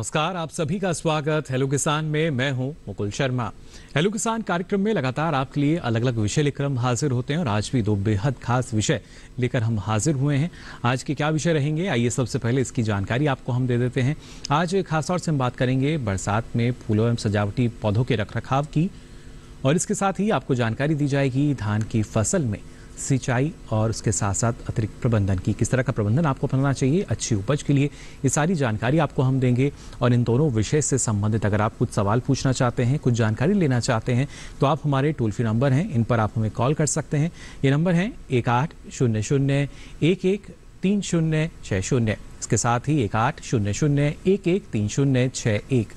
नमस्कार, आप सभी का स्वागत हेलो किसान में। मैं हूं मुकुल शर्मा। हेलो किसान कार्यक्रम में लगातार आपके लिए अलग अलग विषय लेकर हम हाजिर होते हैं और आज भी दो बेहद खास विषय लेकर हम हाजिर हुए हैं। आज के क्या विषय रहेंगे, आइए सबसे पहले इसकी जानकारी आपको हम दे देते हैं। आज खास तौर से हम बात करेंगे बरसात में फूलों एवं सजावटी पौधों के रखरखाव की, और इसके साथ ही आपको जानकारी दी जाएगी धान की फसल में सिंचाई और उसके साथ साथ अतिरिक्त प्रबंधन की, किस तरह का प्रबंधन आपको अपनाना चाहिए अच्छी उपज के लिए। ये सारी जानकारी आपको हम देंगे। और इन दोनों विषय से संबंधित अगर आप कुछ सवाल पूछना चाहते हैं, कुछ जानकारी लेना चाहते हैं, तो आप हमारे टोल फ्री नंबर हैं, इन पर आप हमें कॉल कर सकते हैं। ये नंबर है 1800-11-3060। इसके साथ ही 1800-11-3061।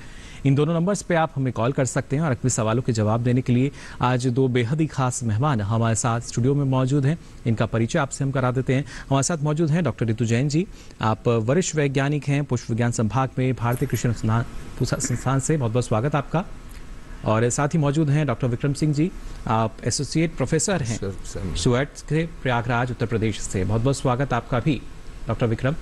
इन दोनों नंबर्स पे आप हमें कॉल कर सकते हैं। और अपने सवालों के जवाब देने के लिए आज दो बेहद ही खास मेहमान हमारे साथ स्टूडियो में मौजूद हैं। इनका परिचय आपसे हम करा देते हैं। हमारे साथ मौजूद हैं डॉक्टर ऋतु जैन जी। आप वरिष्ठ वैज्ञानिक हैं पुष्प विज्ञान संभाग में भारतीय कृषि संस्थान से। बहुत बहुत स्वागत आपका। और साथ ही मौजूद हैं डॉक्टर विक्रम सिंह जी। आप एसोसिएट प्रोफेसर हैं सुएट के प्रयागराज उत्तर प्रदेश से। बहुत बहुत स्वागत आपका भी डॉक्टर विक्रम।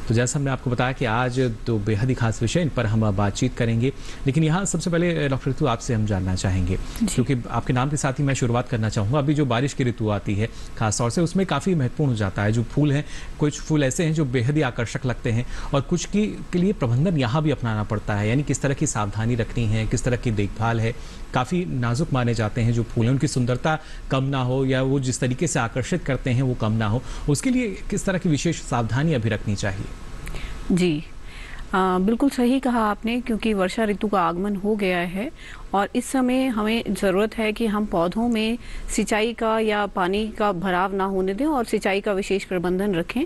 तो जैसा हमने आपको बताया कि आज दो बेहद ही खास विषय, इन पर हम बातचीत करेंगे। लेकिन यहाँ सबसे पहले डॉक्टर ऋतु आपसे हम जानना चाहेंगे, क्योंकि आपके नाम के साथ ही मैं शुरुआत करना चाहूँगा। अभी जो बारिश की ऋतु आती है खास तौर से, उसमें काफ़ी महत्वपूर्ण हो जाता है। जो फूल हैं, कुछ फूल ऐसे हैं जो बेहद ही आकर्षक लगते हैं और कुछ के लिए प्रबंधन यहाँ भी अपनाना पड़ता है। यानी किस तरह की सावधानी रखनी है, किस तरह की देखभाल है। काफ़ी नाजुक माने जाते हैं जो फूल हैं, उनकी सुंदरता कम ना हो या वो जिस तरीके से आकर्षित करते हैं वो कम ना हो। उसके लिए किस तरह की विशेष सावधानियाँ भी रखनी चाहिए? जी बिल्कुल सही कहा आपने, क्योंकि वर्षा ऋतु का आगमन हो गया है और इस समय हमें ज़रूरत है कि हम पौधों में सिंचाई का या पानी का भराव ना होने दें और सिंचाई का विशेष प्रबंधन रखें।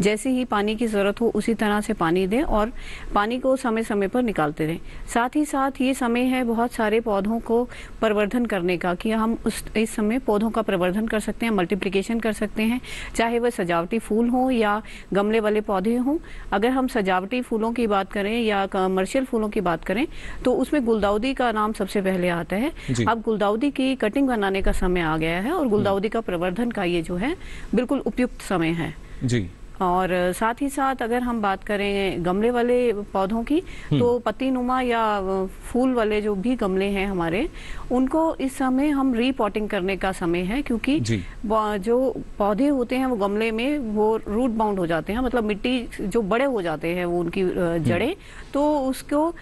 जैसे ही पानी की ज़रूरत हो उसी तरह से पानी दें और पानी को समय समय पर निकालते रहें। साथ ही साथ ये समय है बहुत सारे पौधों को प्रवर्धन करने का, कि हम इस समय पौधों का प्रवर्धन कर सकते हैं, मल्टीप्लिकेशन कर सकते हैं, चाहे वह सजावटी फूल हों या गमले वाले पौधे हों। अगर हम सजावटी फूलों की बात करें या कमर्शियल फूलों की बात करें तो उसमें गुलदाउदी का नाम सबसे पहले आता है। अब गुलदाउदी की कटिंग बनाने का समय आ गया है और गुलदाउदी का प्रवर्धन का ये जो है बिल्कुल उपयुक्त समय है जी। और साथ ही साथ अगर हम बात करें गमले वाले पौधों की, तो पत्तीनुमा या फूल वाले जो भी गमले हैं हमारे, उनको इस समय हम रीपॉटिंग करने का समय है, क्योंकि जो पौधे होते हैं वो गमले में वो रूट बाउंड हो जाते हैं, मतलब मिट्टी जो बड़े हो जाते हैं वो उनकी जड़ें, तो उसको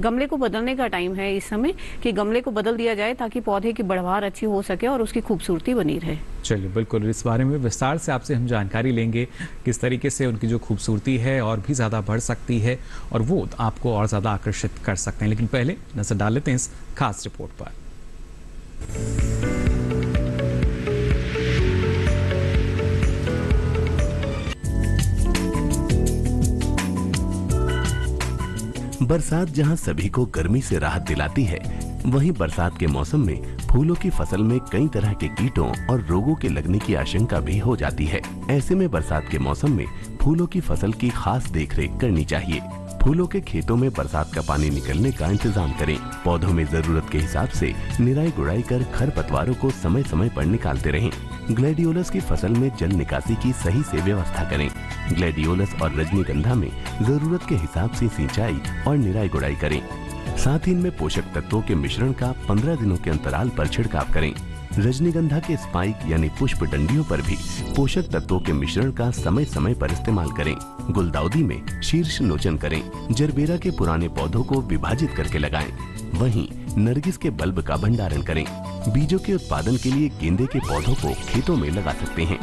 गमले को बदलने का टाइम है इस समय, कि गमले को बदल दिया जाए ताकि पौधे की बढ़वार अच्छी हो सके और उसकी खूबसूरती बनी रहे। चलिए, बिल्कुल इस बारे में विस्तार से आपसे हम जानकारी लेंगे, किस तरीके से उनकी जो खूबसूरती है और भी ज़्यादा बढ़ सकती है और वो आपको और ज़्यादा आकर्षित कर सकते हैं। लेकिन पहले नजर डाल लेते हैं इस खास रिपोर्ट पर। बरसात जहां सभी को गर्मी से राहत दिलाती है, वहीं बरसात के मौसम में फूलों की फसल में कई तरह के कीटों और रोगों के लगने की आशंका भी हो जाती है। ऐसे में बरसात के मौसम में फूलों की फसल की खास देखरेख करनी चाहिए। फूलों के खेतों में बरसात का पानी निकलने का इंतजाम करें। पौधों में जरूरत के हिसाब से निराई गुड़ाई कर खरपतवारों को समय समय पर निकालते रहें। ग्लैडियोलस की फसल में जल निकासी की सही से व्यवस्था करें। ग्लैडियोलस और रजनीगंधा में जरूरत के हिसाब से सिंचाई और निराई गुड़ाई करें। साथ ही इनमें पोषक तत्वों के मिश्रण का 15 दिनों के अंतराल पर छिड़काव करें। रजनीगंधा के स्पाइक यानी पुष्प डंडियों पर भी पोषक तत्वों के मिश्रण का समय समय पर इस्तेमाल करें। गुलदाउदी में शीर्ष नोचन करें। जरबेरा के पुराने पौधों को विभाजित करके लगाएं। वहीं नरगिस के बल्ब का भंडारण करें। बीजों के उत्पादन के लिए गेंदे के पौधों को खेतों में लगा सकते हैं।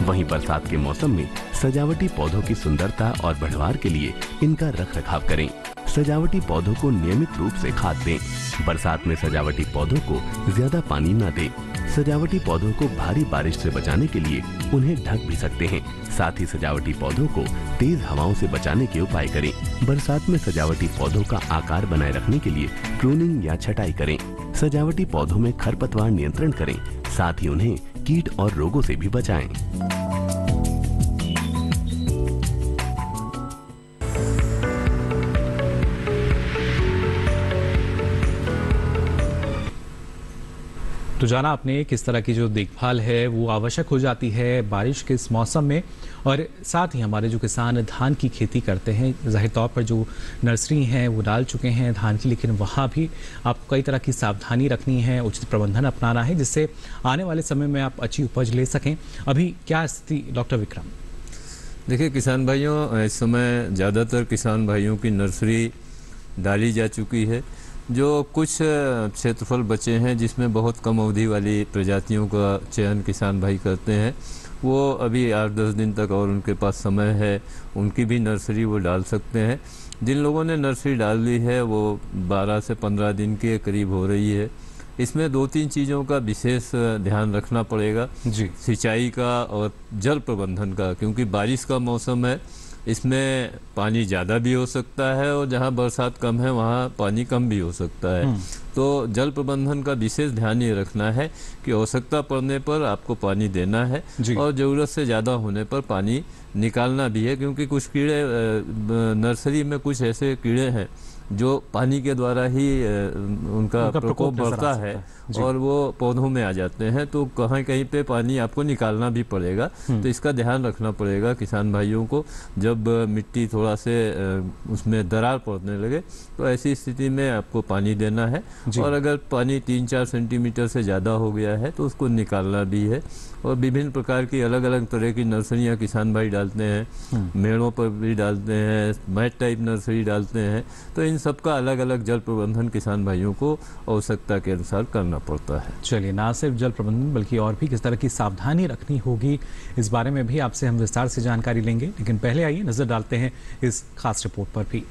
वहीं बरसात के मौसम में सजावटी पौधों की सुंदरता और बढ़वार के लिए इनका रखरखाव करें। सजावटी पौधों को नियमित रूप से खाद दें। बरसात में सजावटी पौधों को ज्यादा पानी न दें। सजावटी पौधों को भारी बारिश से बचाने के लिए उन्हें ढक भी सकते हैं। साथ ही सजावटी पौधों को तेज हवाओं से बचाने के उपाय करें। बरसात में सजावटी पौधों का आकार बनाए रखने के लिए प्रूनिंग या छटाई करें। सजावटी पौधों में खरपतवार नियंत्रण करें। साथ ही उन्हें कीट और रोगों से भी बचाएं। तो जाना आपने किस तरह की जो देखभाल है वो आवश्यक हो जाती है बारिश के इस मौसम में, और साथ ही हमारे जो किसान धान की खेती करते हैं, जाहिर तौर पर जो नर्सरी हैं वो डाल चुके हैं धान की, लेकिन वहाँ भी आपको कई तरह की सावधानी रखनी है, उचित प्रबंधन अपनाना है, जिससे आने वाले समय में आप अच्छी उपज ले सकें। अभी क्या स्थिति डॉक्टर विक्रम? देखिए किसान भाइयों, इस समय ज़्यादातर किसान भाइयों की नर्सरी डाली जा चुकी है। जो कुछ क्षेत्रफल बचे हैं जिसमें बहुत कम अवधि वाली प्रजातियों का चयन किसान भाई करते हैं, वो अभी 8-10 दिन तक और उनके पास समय है, उनकी भी नर्सरी वो डाल सकते हैं। जिन लोगों ने नर्सरी डाल ली है वो 12 से 15 दिन के करीब हो रही है। इसमें 2-3 चीज़ों का विशेष ध्यान रखना पड़ेगा जी। सिंचाई का और जल प्रबंधन का, क्योंकि बारिश का मौसम है, इसमें पानी ज़्यादा भी हो सकता है और जहाँ बरसात कम है वहाँ पानी कम भी हो सकता है। तो जल प्रबंधन का विशेष ध्यान ये रखना है कि आवश्यकता पड़ने पर आपको पानी देना है और ज़रूरत से ज़्यादा होने पर पानी निकालना भी है, क्योंकि कुछ कीड़े नर्सरी में कुछ ऐसे कीड़े हैं जो पानी के द्वारा ही उनका प्रकोप बढ़ता है और वो पौधों में आ जाते हैं। तो कहीं कहीं पे पानी आपको निकालना भी पड़ेगा। तो इसका ध्यान रखना पड़ेगा किसान भाइयों को। जब मिट्टी थोड़ा से उसमें दरार पड़ने लगे तो ऐसी स्थिति में आपको पानी देना है, और अगर पानी 3-4 सेंटीमीटर से ज़्यादा हो गया है तो उसको निकालना भी है। और विभिन्न प्रकार की अलग अलग तरह की नर्सरियाँ किसान भाई डालते हैं, मेड़ों पर भी डालते हैं, मैट टाइप नर्सरी डालते हैं। तो इन सब का अलग अलग जल प्रबंधन किसान भाइयों को आवश्यकता के अनुसार करना पड़ता है। चलिए, ना सिर्फ जल प्रबंधन बल्कि और भी किस तरह की सावधानी रखनी होगी, इस बारे में भी आपसे हम विस्तार से जानकारी लेंगे, लेकिन पहले आइए नजर डालते हैं इस खास रिपोर्ट पर भी।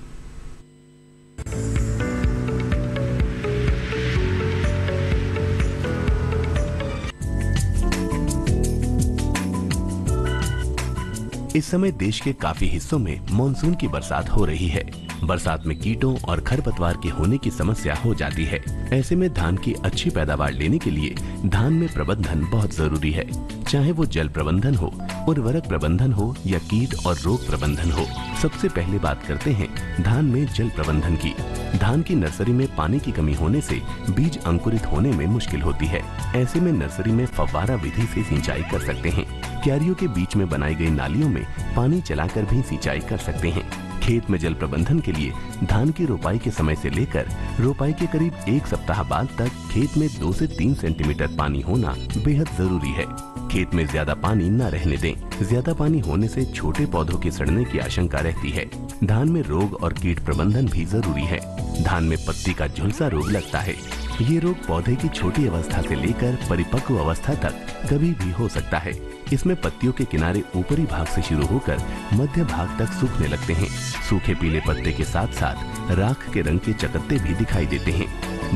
इस समय देश के काफी हिस्सों में मानसून की बरसात हो रही है। बरसात में कीटों और खरपतवार के होने की समस्या हो जाती है। ऐसे में धान की अच्छी पैदावार लेने के लिए धान में प्रबंधन बहुत जरूरी है, चाहे वो जल प्रबंधन हो, उर्वरक प्रबंधन हो या कीट और रोग प्रबंधन हो। सबसे पहले बात करते हैं धान में जल प्रबंधन की। धान की नर्सरी में पानी की कमी होने से बीज अंकुरित होने में मुश्किल होती है। ऐसे में नर्सरी में फव्वारा विधि से सिंचाई कर सकते हैं। क्यारियों के बीच में बनाई गई नालियों में पानी चलाकर भी सिंचाई कर सकते हैं। खेत में जल प्रबंधन के लिए धान की रोपाई के समय से लेकर रोपाई के करीब 1 सप्ताह बाद तक खेत में 2 से 3 सेंटीमीटर पानी होना बेहद जरूरी है। खेत में ज्यादा पानी न रहने दें। ज्यादा पानी होने से छोटे पौधों के सड़ने की आशंका रहती है। धान में रोग और कीट प्रबंधन भी जरूरी है। धान में पत्ती का झुलसा रोग लगता है। ये रोग पौधे की छोटी अवस्था से लेकर परिपक्व अवस्था तक कभी भी हो सकता है। इसमें पत्तियों के किनारे ऊपरी भाग से शुरू होकर मध्य भाग तक सूखने लगते हैं। सूखे पीले पत्ते के साथ साथ राख के रंग के चकत्ते भी दिखाई देते हैं।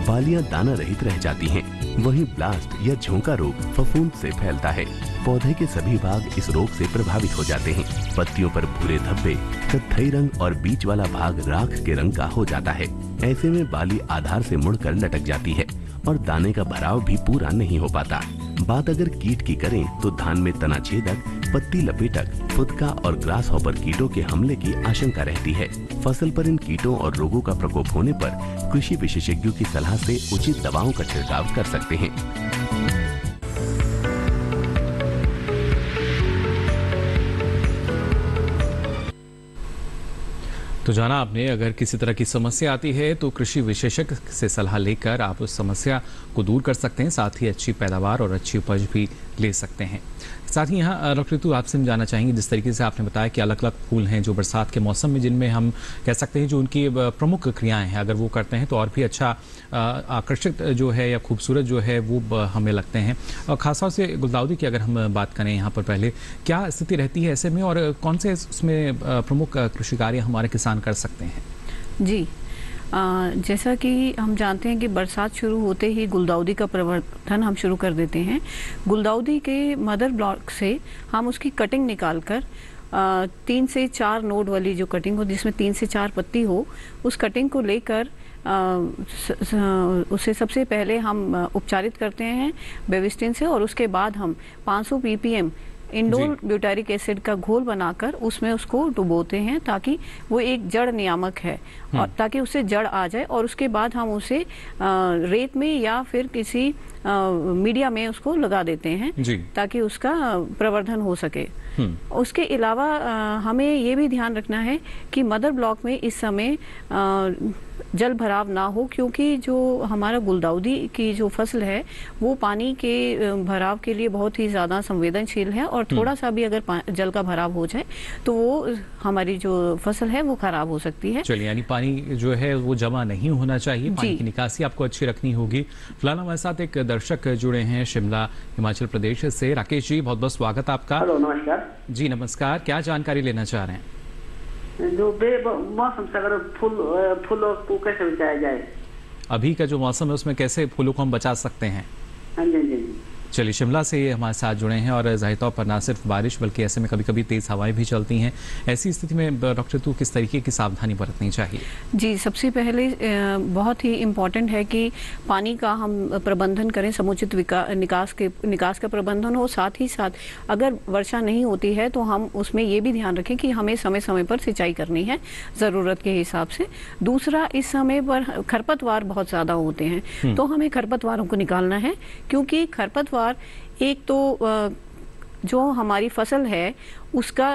बालियां दाना रहित रह जाती हैं। वहीं ब्लास्ट या झोंका रोग फफूंद से फैलता है। पौधे के सभी भाग इस रोग से प्रभावित हो जाते हैं। पत्तियों पर भूरे धब्बे, कत्थई रंग और बीच वाला भाग राख के रंग का हो जाता है। ऐसे में बाली आधार से मुड़कर लटक जाती है और दाने का भराव भी पूरा नहीं हो पाता। बात अगर कीट की करें तो धान में तना छेदक, पत्ती लपेटक, फुदका और ग्रास हॉपर कीटों के हमले की आशंका रहती है। फसल पर इन कीटों और रोगों का प्रकोप होने पर कृषि विशेषज्ञों की सलाह से उचित दवाओं का छिड़काव कर सकते हैं। तो जाना आपने, अगर किसी तरह की समस्या आती है तो कृषि विशेषज्ञ से सलाह लेकर आप उस समस्या को दूर कर सकते हैं, साथ ही अच्छी पैदावार और अच्छी उपज भी ले सकते हैं। साथ ही यहाँ डॉक्टर ऋतु, आपसे हम जानना चाहेंगे, जिस तरीके से आपने बताया कि अलग अलग फूल हैं जो बरसात के मौसम में, जिनमें हम कह सकते हैं जो उनकी प्रमुख क्रियाएं हैं, अगर वो करते हैं तो और भी अच्छा आकर्षक जो है या खूबसूरत जो है वो हमें लगते हैं। और खासतौर से गुलदाउदी की अगर हम बात करें यहाँ पर, पहले क्या स्थिति रहती है ऐसे में और कौन से उसमें प्रमुख कृषि कार्य हमारे किसान कर सकते हैं? जी, जैसा कि हम जानते हैं कि बरसात शुरू होते ही गुलदाउदी का प्रवर्धन हम शुरू कर देते हैं। गुलदाउदी के मदर ब्लॉक से हम उसकी कटिंग निकालकर 3 से 4 नोड वाली जो कटिंग हो, जिसमें 3 से 4 पत्ती हो, उस कटिंग को लेकर उसे सबसे पहले हम उपचारित करते हैं बेविस्टिन से, और उसके बाद हम 500 ppm इंडोल ब्यूटारिक एसिड का घोल बनाकर उसमें उसको डुबोते हैं, ताकि वो एक जड़ नियामक है और ताकि उससे जड़ आ जाए। और उसके बाद हम उसे रेत में या फिर किसी मीडिया में उसको लगा देते हैं जी। ताकि उसका प्रवर्धन हो सके। उसके अलावा हमें ये भी ध्यान रखना है कि मदर ब्लॉक में इस समय जल भराव ना हो, क्योंकि जो हमारा गुलदाउदी की जो फसल है वो पानी के भराव के लिए बहुत ही ज़्यादा संवेदनशील है, और थोड़ा सा भी अगर जल का भराव हो जाए तो वो हमारी जो फसल है वो खराब हो सकती है। चलिए, यानी पानी जो है वो जमा नहीं होना चाहिए, पानी की निकासी आपको अच्छी रखनी होगी। फिलहाल हमारे साथ एक दर्शक जुड़े हैं शिमला हिमाचल प्रदेश से। राकेश जी, बहुत बहुत स्वागत आपका। हेलो, नमस्कार जी। नमस्कार, क्या जानकारी लेना चाह रहे हैं? जो मौसम से अगर फूलों को कैसे बचाया जाए? अभी का जो मौसम है उसमें कैसे फूलों को हम बचा सकते हैं? हाँ जी, हाँ जी। चलिए, शिमला से ये हमारे साथ जुड़े हैं, और ज़ाहिर तौर पर ना सिर्फ बारिश बल्कि ऐसे में कभी कभी तेज़ हवाएं भी चलती हैं। ऐसी स्थिति में डॉक्टर तू किस तरीके की सावधानी बरतनी चाहिए? जी, सबसे पहले बहुत ही इम्पॉर्टेंट है कि पानी का हम प्रबंधन करें, समुचित निकास का प्रबंधन हो। साथ ही साथ अगर वर्षा नहीं होती है तो हम उसमें ये भी ध्यान रखें कि हमें समय समय पर सिंचाई करनी है ज़रूरत के हिसाब से। दूसरा, इस समय पर खरपतवार बहुत ज़्यादा होते हैं, तो हमें खरपतवारों को निकालना है, क्योंकि खरपतवार एक तो जो हमारी फसल है उसका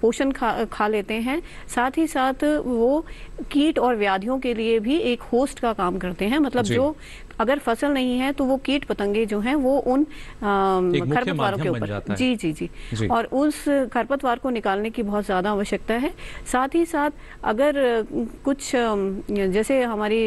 पोषण खा लेते हैं, साथ ही साथ वो कीट और व्याधियों के लिए भी एक होस्ट का काम करते हैं। मतलब जो अगर फसल नहीं है तो वो कीट पतंगे जो हैं वो उन खरपतवारों के ऊपर जी। और उस खरपतवार को निकालने की बहुत ज़्यादा आवश्यकता है। साथ ही साथ अगर कुछ जैसे हमारी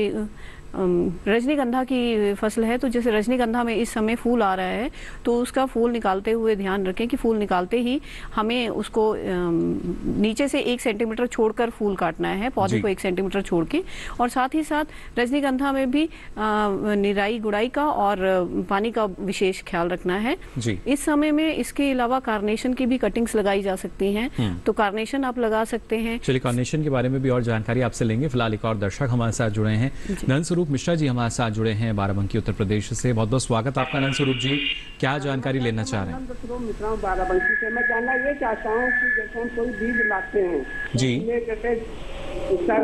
रजनीगंधा की फसल है, तो जैसे रजनीगंधा में इस समय फूल आ रहा है, तो उसका फूल निकालते हुए ध्यान रखें कि फूल निकालते ही हमें उसको नीचे से 1 सेंटीमीटर छोड़कर फूल काटना है, पौधे को 1 सेंटीमीटर छोड़ के। और साथ ही साथ रजनीगंधा में भी निराई गुड़ाई का और पानी का विशेष ख्याल रखना है इस समय में। इसके अलावा कार्नेशन की भी कटिंग्स लगाई जा सकती हैं, तो कार्नेशन आप लगा सकते हैं। चलिए, कार्नेशन के बारे में भी और जानकारी आपसे लेंगे। फिलहाल एक और दर्शक हमारे साथ जुड़े हैं, नंदस्वरूप मिश्रा जी हमारे साथ जुड़े हैं बाराबंकी उत्तर प्रदेश से। बहुत बहुत स्वागत आपका नंदस्वरूप जी, क्या जानकारी लेना चाह रहे हैं? नंदस्वरूप मिश्रा बाराबंकी से। मैं जानना ये चाहता हूँ कि जैसे हम कोई बीज लाते हैं जी, जैसे उसका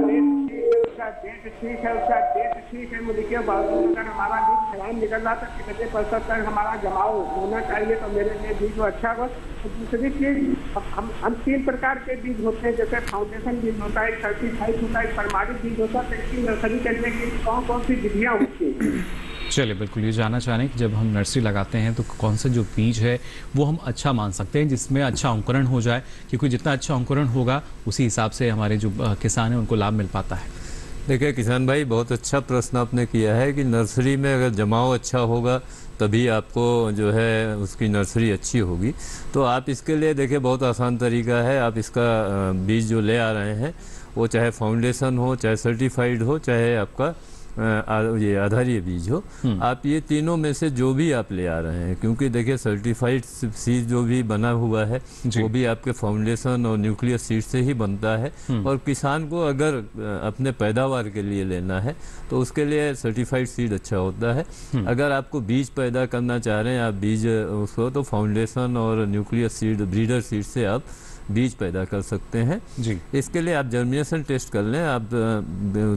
डेट ठीक है, मुझे क्या अगर हमारा बीज खराब निकल रहा तो कितने % तक हमारा जमाव होना चाहिए तो मेरे लिए बीज अच्छा हो। दूसरी चीज, हम 3 प्रकार के बीज होते हैं, जैसे फाउंडेशन बीज होता है, सर्टिफाइड होता है, प्रमाणित बीज होता है। इसकी नर्सरी करने की कौन कौन सी विधियाँ होती हैं? चलिए, बिल्कुल ये जानना चाह रहे हैं कि जब हम नर्सरी लगाते हैं तो कौन सा जो बीज है वो हम अच्छा मान सकते हैं जिसमें अच्छा अंकुरण हो जाए, क्योंकि जितना अच्छा अंकुरण होगा उसी हिसाब से हमारे जो किसान हैं उनको लाभ मिल पाता है। देखिए किसान भाई, बहुत अच्छा प्रश्न आपने किया है कि नर्सरी में अगर जमाव अच्छा होगा तभी आपको जो है उसकी नर्सरी अच्छी होगी। तो आप इसके लिए देखिए बहुत आसान तरीका है। आप इसका बीज जो ले आ रहे हैं वो चाहे फाउंडेशन हो, चाहे सर्टिफाइड हो, चाहे आपका ये आधारीय बीज हो, आप ये तीनों में से जो भी आप ले आ रहे हैं, क्योंकि देखिए सर्टिफाइड सीड जो भी बना हुआ है वो भी आपके फाउंडेशन और न्यूक्लियर सीड से ही बनता है। और किसान को अगर अपने पैदावार के लिए लेना है तो उसके लिए सर्टिफाइड सीड अच्छा होता है। अगर आपको बीज पैदा करना चाह रहे हैं आप बीज उसको, तो फाउंडेशन और न्यूक्लियर सीड ब्रीडर सीड से आप बीज पैदा कर सकते हैं जी। इसके लिए आप जर्मिनेशन टेस्ट कर लें। आप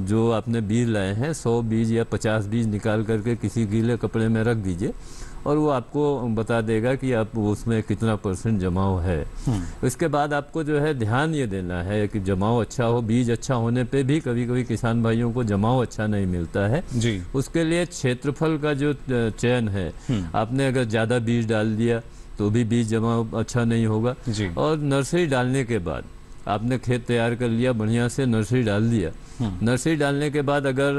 जो आपने बीज लाए हैं 100 बीज या 50 बीज निकाल करके किसी गीले कपड़े में रख दीजिए और वो आपको बता देगा कि आप उसमें कितना % जमाव है। इसके बाद आपको जो है ध्यान ये देना है कि जमाव अच्छा हो। बीज अच्छा होने पे भी कभी कभी किसान भाइयों को जमाव अच्छा नहीं मिलता है जी। उसके लिए क्षेत्रफल का जो चयन है, आपने अगर ज़्यादा बीज डाल दिया तो भी बीज जमाव अच्छा नहीं होगा जी। और नर्सरी डालने के बाद आपने खेत तैयार कर लिया, बढ़िया से नर्सरी डाल दिया। नर्सरी डालने के बाद अगर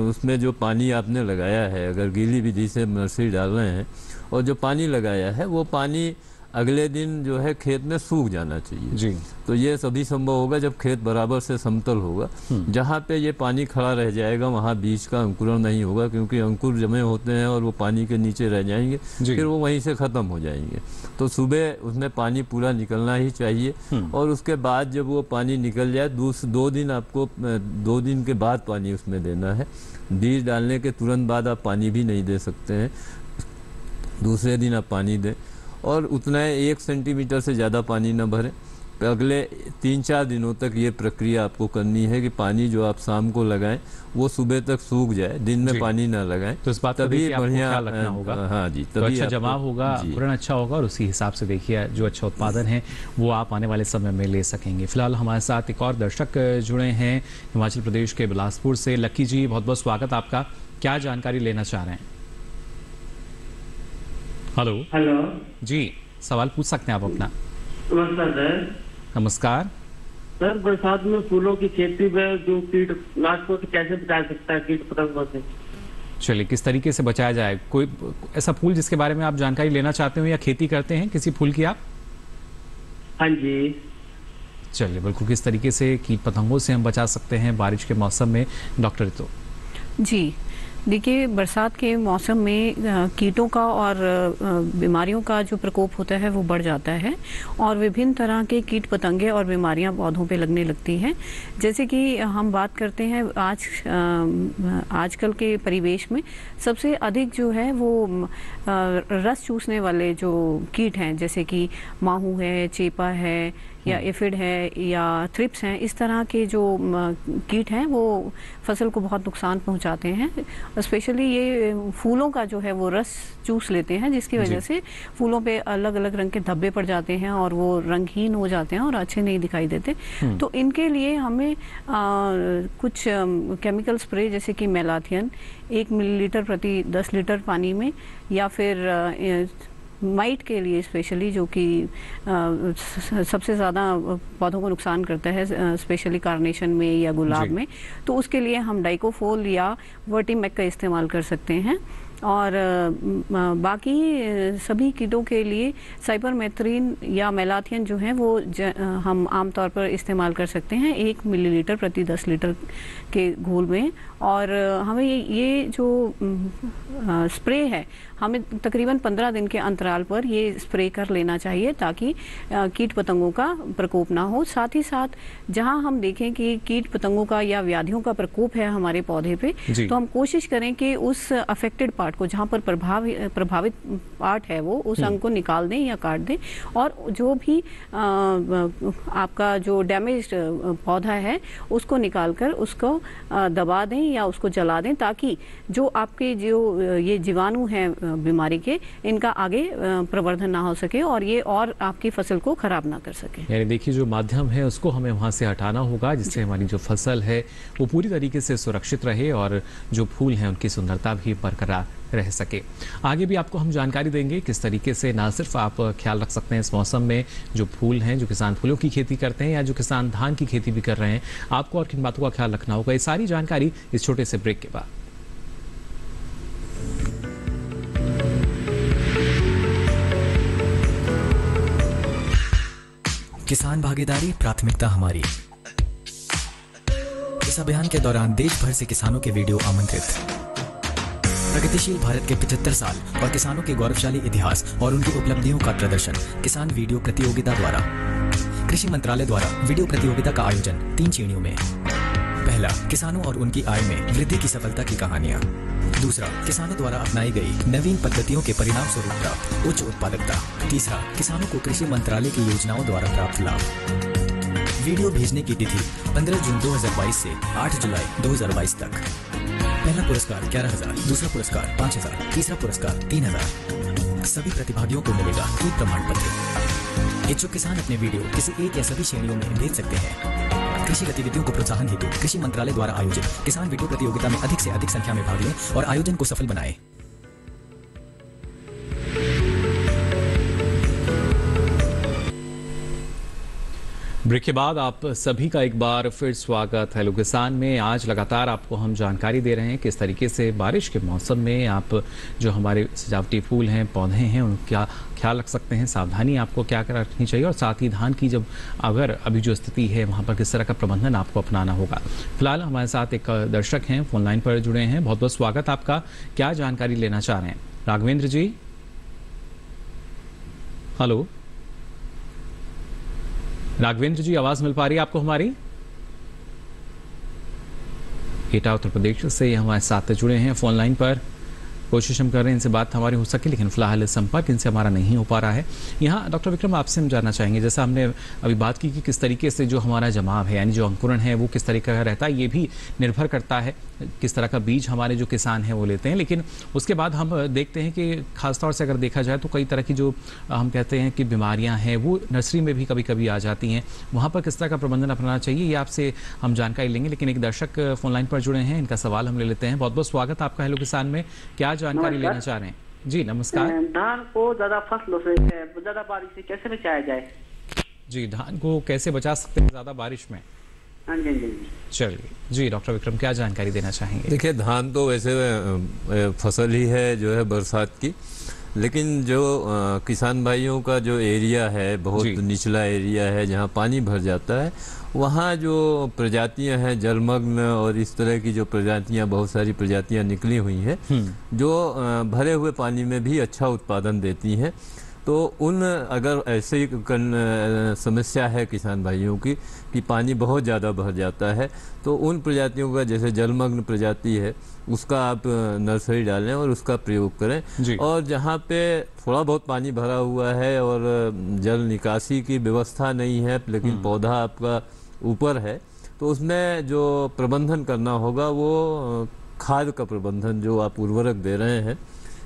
उसमें जो पानी आपने लगाया है, अगर गीली विधि से नर्सरी डाल रहे हैं और जो पानी लगाया है वो पानी अगले दिन जो है खेत में सूख जाना चाहिए जी। तो ये सभी संभव होगा जब खेत बराबर से समतल होगा। जहाँ पे ये पानी खड़ा रह जाएगा वहाँ बीज का अंकुरण नहीं होगा, क्योंकि अंकुर जमे होते हैं और वो पानी के नीचे रह जाएंगे, फिर वो वहीं से ख़त्म हो जाएंगे। तो सुबह उसमें पानी पूरा निकलना ही चाहिए और उसके बाद जब वो पानी निकल जाए 2 दिन आपको 2 दिन के बाद पानी उसमें देना है। बीज डालने के तुरंत बाद आप पानी भी नहीं दे सकते हैं, दूसरे दिन आप पानी दें और उतना 1 सेंटीमीटर से ज़्यादा पानी न भरें। अगले 3-4 दिनों तक ये प्रक्रिया आपको करनी है कि पानी जो आप शाम को लगाएं वो सुबह तक सूख जाए, दिन में पानी ना लगाएं। तो इस बात का तभी देखिए आपको बढ़िया ख्याल रखना होगा। हाँ जी, तो तभी अच्छा आपको- जमाव होगा, जी। पूर्ण अच्छा होगा और उसी हिसाब से देखिए जो अच्छा उत्पादन है वो आप आने वाले समय में ले सकेंगे। फिलहाल हमारे साथ एक और दर्शक जुड़े हैं हिमाचल प्रदेश के बिलासपुर से। लक्की जी, बहुत बहुत स्वागत आपका। क्या जानकारी लेना चाह रहे हैं? हेलो हेलो, जी, सवाल पूछ सकते हैं आप अपना। नमस्कार सर। नमस्कार। सर, बरसात में फूलों की खेती में जो कीटनाशकों को कैसे बचा सकता है कीट पतंगों से? चलिए, किस तरीके से बचाया जाए? कोई ऐसा फूल जिसके बारे में आप जानकारी लेना चाहते हो या खेती करते हैं किसी फूल की आप? हाँ जी। चलिए, बिल्कुल किस तरीके से कीट पतंगों से हम बचा सकते हैं बारिश के मौसम में, डॉक्टर रितु? जी, देखिए बरसात के मौसम में कीटों का और बीमारियों का जो प्रकोप होता है वो बढ़ जाता है और विभिन्न तरह के कीट पतंगे और बीमारियां पौधों पे लगने लगती हैं। जैसे कि हम बात करते हैं आजकल के परिवेश में सबसे अधिक जो है वो रस चूसने वाले जो कीट हैं, जैसे कि माहू है, चेपा है या एफिड है या थ्रिप्स हैं, इस तरह के जो कीट हैं वो फसल को बहुत नुकसान पहुंचाते हैं। स्पेशली ये फूलों का जो है वो रस चूस लेते हैं, जिसकी वजह से फूलों पे अलग अलग रंग के धब्बे पड़ जाते हैं और वो रंगहीन हो जाते हैं और अच्छे नहीं दिखाई देते। तो इनके लिए हमें कुछ केमिकल स्प्रे जैसे कि मेलाथियन 1 मिलीलीटर प्रति 10 लीटर पानी में, या फिर माइट के लिए स्पेशली जो कि सबसे ज़्यादा पौधों को नुकसान करता है, स्पेशली कार्नेशन में या गुलाब में, तो उसके लिए हम डाइकोफोल या वर्टीमैक का इस्तेमाल कर सकते हैं। और बाकी सभी कीटों के लिए साइपरमेथ्रिन या मेलाथियन जो है वो हम आमतौर पर इस्तेमाल कर सकते हैं 1 मिलीलीटर प्रति 10 लीटर के घोल में। और हमें ये जो स्प्रे है हमें तकरीबन 15 दिन के अंतराल पर ये स्प्रे कर लेना चाहिए ताकि कीट पतंगों का प्रकोप ना हो। साथ ही साथ जहां हम देखें कि कीट पतंगों का या व्याधियों का प्रकोप है हमारे पौधे पे, तो हम कोशिश करें कि उस अफेक्टेड पार्ट को, जहां पर प्रभावित पार्ट है वो, उस अंग को निकाल दें या काट दें और जो भी आपका जो डैमेज्ड पौधा है उसको निकालकर उसको दबा दें या उसको जला दें, ताकि जो आपके जो ये जीवाणु हैं बीमारी के, इनका आगे प्रवर्धन ना हो सके और ये और आपकी फसल को खराब ना कर सके। यानी देखिए जो माध्यम है उसको हमें वहाँ से हटाना होगा जिससे हमारी जो फसल है वो पूरी तरीके से सुरक्षित रहे और जो फूल हैं उनकी सुंदरता भी बरकरार रह सके। आगे भी आपको हम जानकारी देंगे किस तरीके से ना सिर्फ आप ख्याल रख सकते हैं इस मौसम में जो फूल हैं, जो किसान फूलों की खेती करते हैं या जो किसान धान की खेती भी कर रहे हैं, आपको और किन बातों का ख्याल रखना होगा, ये सारी जानकारी इस छोटे से ब्रेक के बाद। किसान भागीदारी प्राथमिकता हमारी। इस अभियान के दौरान देश भर से किसानों के वीडियो आमंत्रित। प्रगतिशील भारत के 75 साल और किसानों के गौरवशाली इतिहास और उनकी उपलब्धियों का प्रदर्शन किसान वीडियो प्रतियोगिता द्वारा। कृषि मंत्रालय द्वारा वीडियो प्रतियोगिता का आयोजन 3 श्रेणियों में। पहला, किसानों और उनकी आय में वृद्धि की सफलता की कहानियां। दूसरा, किसानों द्वारा अपनाई गई नवीन पद्धतियों के परिणाम स्वरूप प्राप्त उच्च उत्पादकता। तीसरा, किसानों को कृषि मंत्रालय की योजनाओं द्वारा प्राप्त लाभ। वीडियो भेजने की तिथि 15 जून 2022 से 8 जुलाई 2022 तक। पहला पुरस्कार 11,000, दूसरा पुरस्कार 5,000, तीसरा पुरस्कार 3,000। सभी प्रतिभागियों को मिलेगा कीट प्रमाण पत्र। इच्छुक किसान अपने वीडियो किसी एक या सभी श्रेणियों में भेज सकते हैं। कृषि गतिविधियों को प्रोत्साहन हेतु कृषि मंत्रालय द्वारा आयोजित किसान वीडियो प्रतियोगिता में अधिक से अधिक संख्या में भाग लें और आयोजन को सफल बनाएं। ब्रेक के बाद आप सभी का एक बार फिर स्वागत हेलो किसान में। आज लगातार आपको हम जानकारी दे रहे हैं किस तरीके से बारिश के मौसम में आप जो हमारे सजावटी फूल हैं, पौधे हैं, उनका ख्याल रख सकते हैं, सावधानी आपको क्या रखनी चाहिए और साथ ही धान की जब अगर अभी जो स्थिति है वहाँ पर किस तरह का प्रबंधन आपको अपनाना होगा। फिलहाल हमारे साथ एक दर्शक हैं, फोन लाइन पर जुड़े हैं, बहुत बहुत स्वागत आपका। क्या जानकारी लेना चाह रहे हैं? राघवेंद्र जी, हेलो राघवेंद्र जी, आवाज मिल पा रही है आपको हमारी? एटा उत्तर प्रदेश से हमारे साथ जुड़े हैं फोन लाइन पर कोशिश हम कर रहे हैं इनसे बात हमारी हो सके, लेकिन फिलहाल संपर्क इनसे हमारा नहीं हो पा रहा है। यहाँ डॉक्टर विक्रम आपसे हम जानना चाहेंगे, जैसा हमने अभी बात की कि किस तरीके से जो हमारा जमाव है यानी जो अंकुरण है वो किस तरीके का रहता है, ये भी निर्भर करता है किस तरह का बीज हमारे जो किसान हैं वो लेते हैं। लेकिन उसके बाद हम देखते हैं कि खासतौर से अगर देखा जाए तो कई तरह की जो हम कहते हैं कि बीमारियां हैं वो नर्सरी में भी कभी कभी आ जाती हैं। वहाँ पर किस तरह का प्रबंधन अपनाना चाहिए ये आपसे हम जानकारी लेंगे। लेकिन एक दर्शक फोन लाइन पर जुड़े हैं, इनका सवाल हम ले लेते हैं। बहुत बहुत स्वागत आपका हेलो किसान में, क्या जानकारी लेना चाह रहे हैं? जी नमस्कार। धान को ज्यादा फसलों से, ज्यादा बारिश से कैसे बचाया जाए? जी, धान को कैसे बचा सकते हैं ज्यादा बारिश में? हाँ जी, हाँ जी। चलिए जी, डॉक्टर विक्रम क्या जानकारी देना चाहेंगे? देखिए, धान तो वैसे फसल ही है जो है बरसात की, लेकिन जो किसान भाइयों का जो एरिया है बहुत निचला एरिया है जहाँ पानी भर जाता है, वहाँ जो प्रजातियां हैं जलमग्न और इस तरह की जो प्रजातियां, बहुत सारी प्रजातियां निकली हुई हैं जो भरे हुए पानी में भी अच्छा उत्पादन देती हैं। तो उन अगर ऐसे ही समस्या है किसान भाइयों की कि पानी बहुत ज़्यादा भर जाता है, तो उन प्रजातियों का, जैसे जलमग्न प्रजाति है, उसका आप नर्सरी डालें और उसका प्रयोग करें। और जहाँ पे थोड़ा बहुत पानी भरा हुआ है और जल निकासी की व्यवस्था नहीं है लेकिन पौधा आपका ऊपर है, तो उसमें जो प्रबंधन करना होगा वो खाद का प्रबंधन, जो आप उर्वरक दे रहे हैं,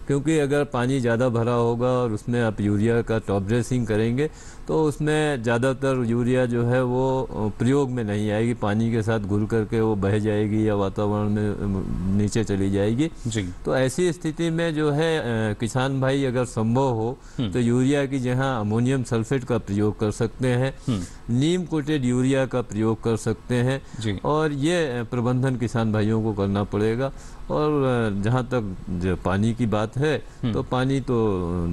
क्योंकि अगर पानी ज़्यादा भरा होगा और उसमें आप यूरिया का टॉप ड्रेसिंग करेंगे तो उसमें ज़्यादातर यूरिया जो है वो प्रयोग में नहीं आएगी, पानी के साथ घुल करके वो बह जाएगी या वातावरण में नीचे चली जाएगी जी। तो ऐसी स्थिति में जो है किसान भाई अगर संभव हो तो यूरिया की जगह अमोनियम सल्फेट का प्रयोग कर सकते हैं, नीम कोटेड यूरिया का प्रयोग कर सकते हैं जी। और ये प्रबंधन किसान भाइयों को करना पड़ेगा। और जहाँ तक जो पानी की बात है तो पानी तो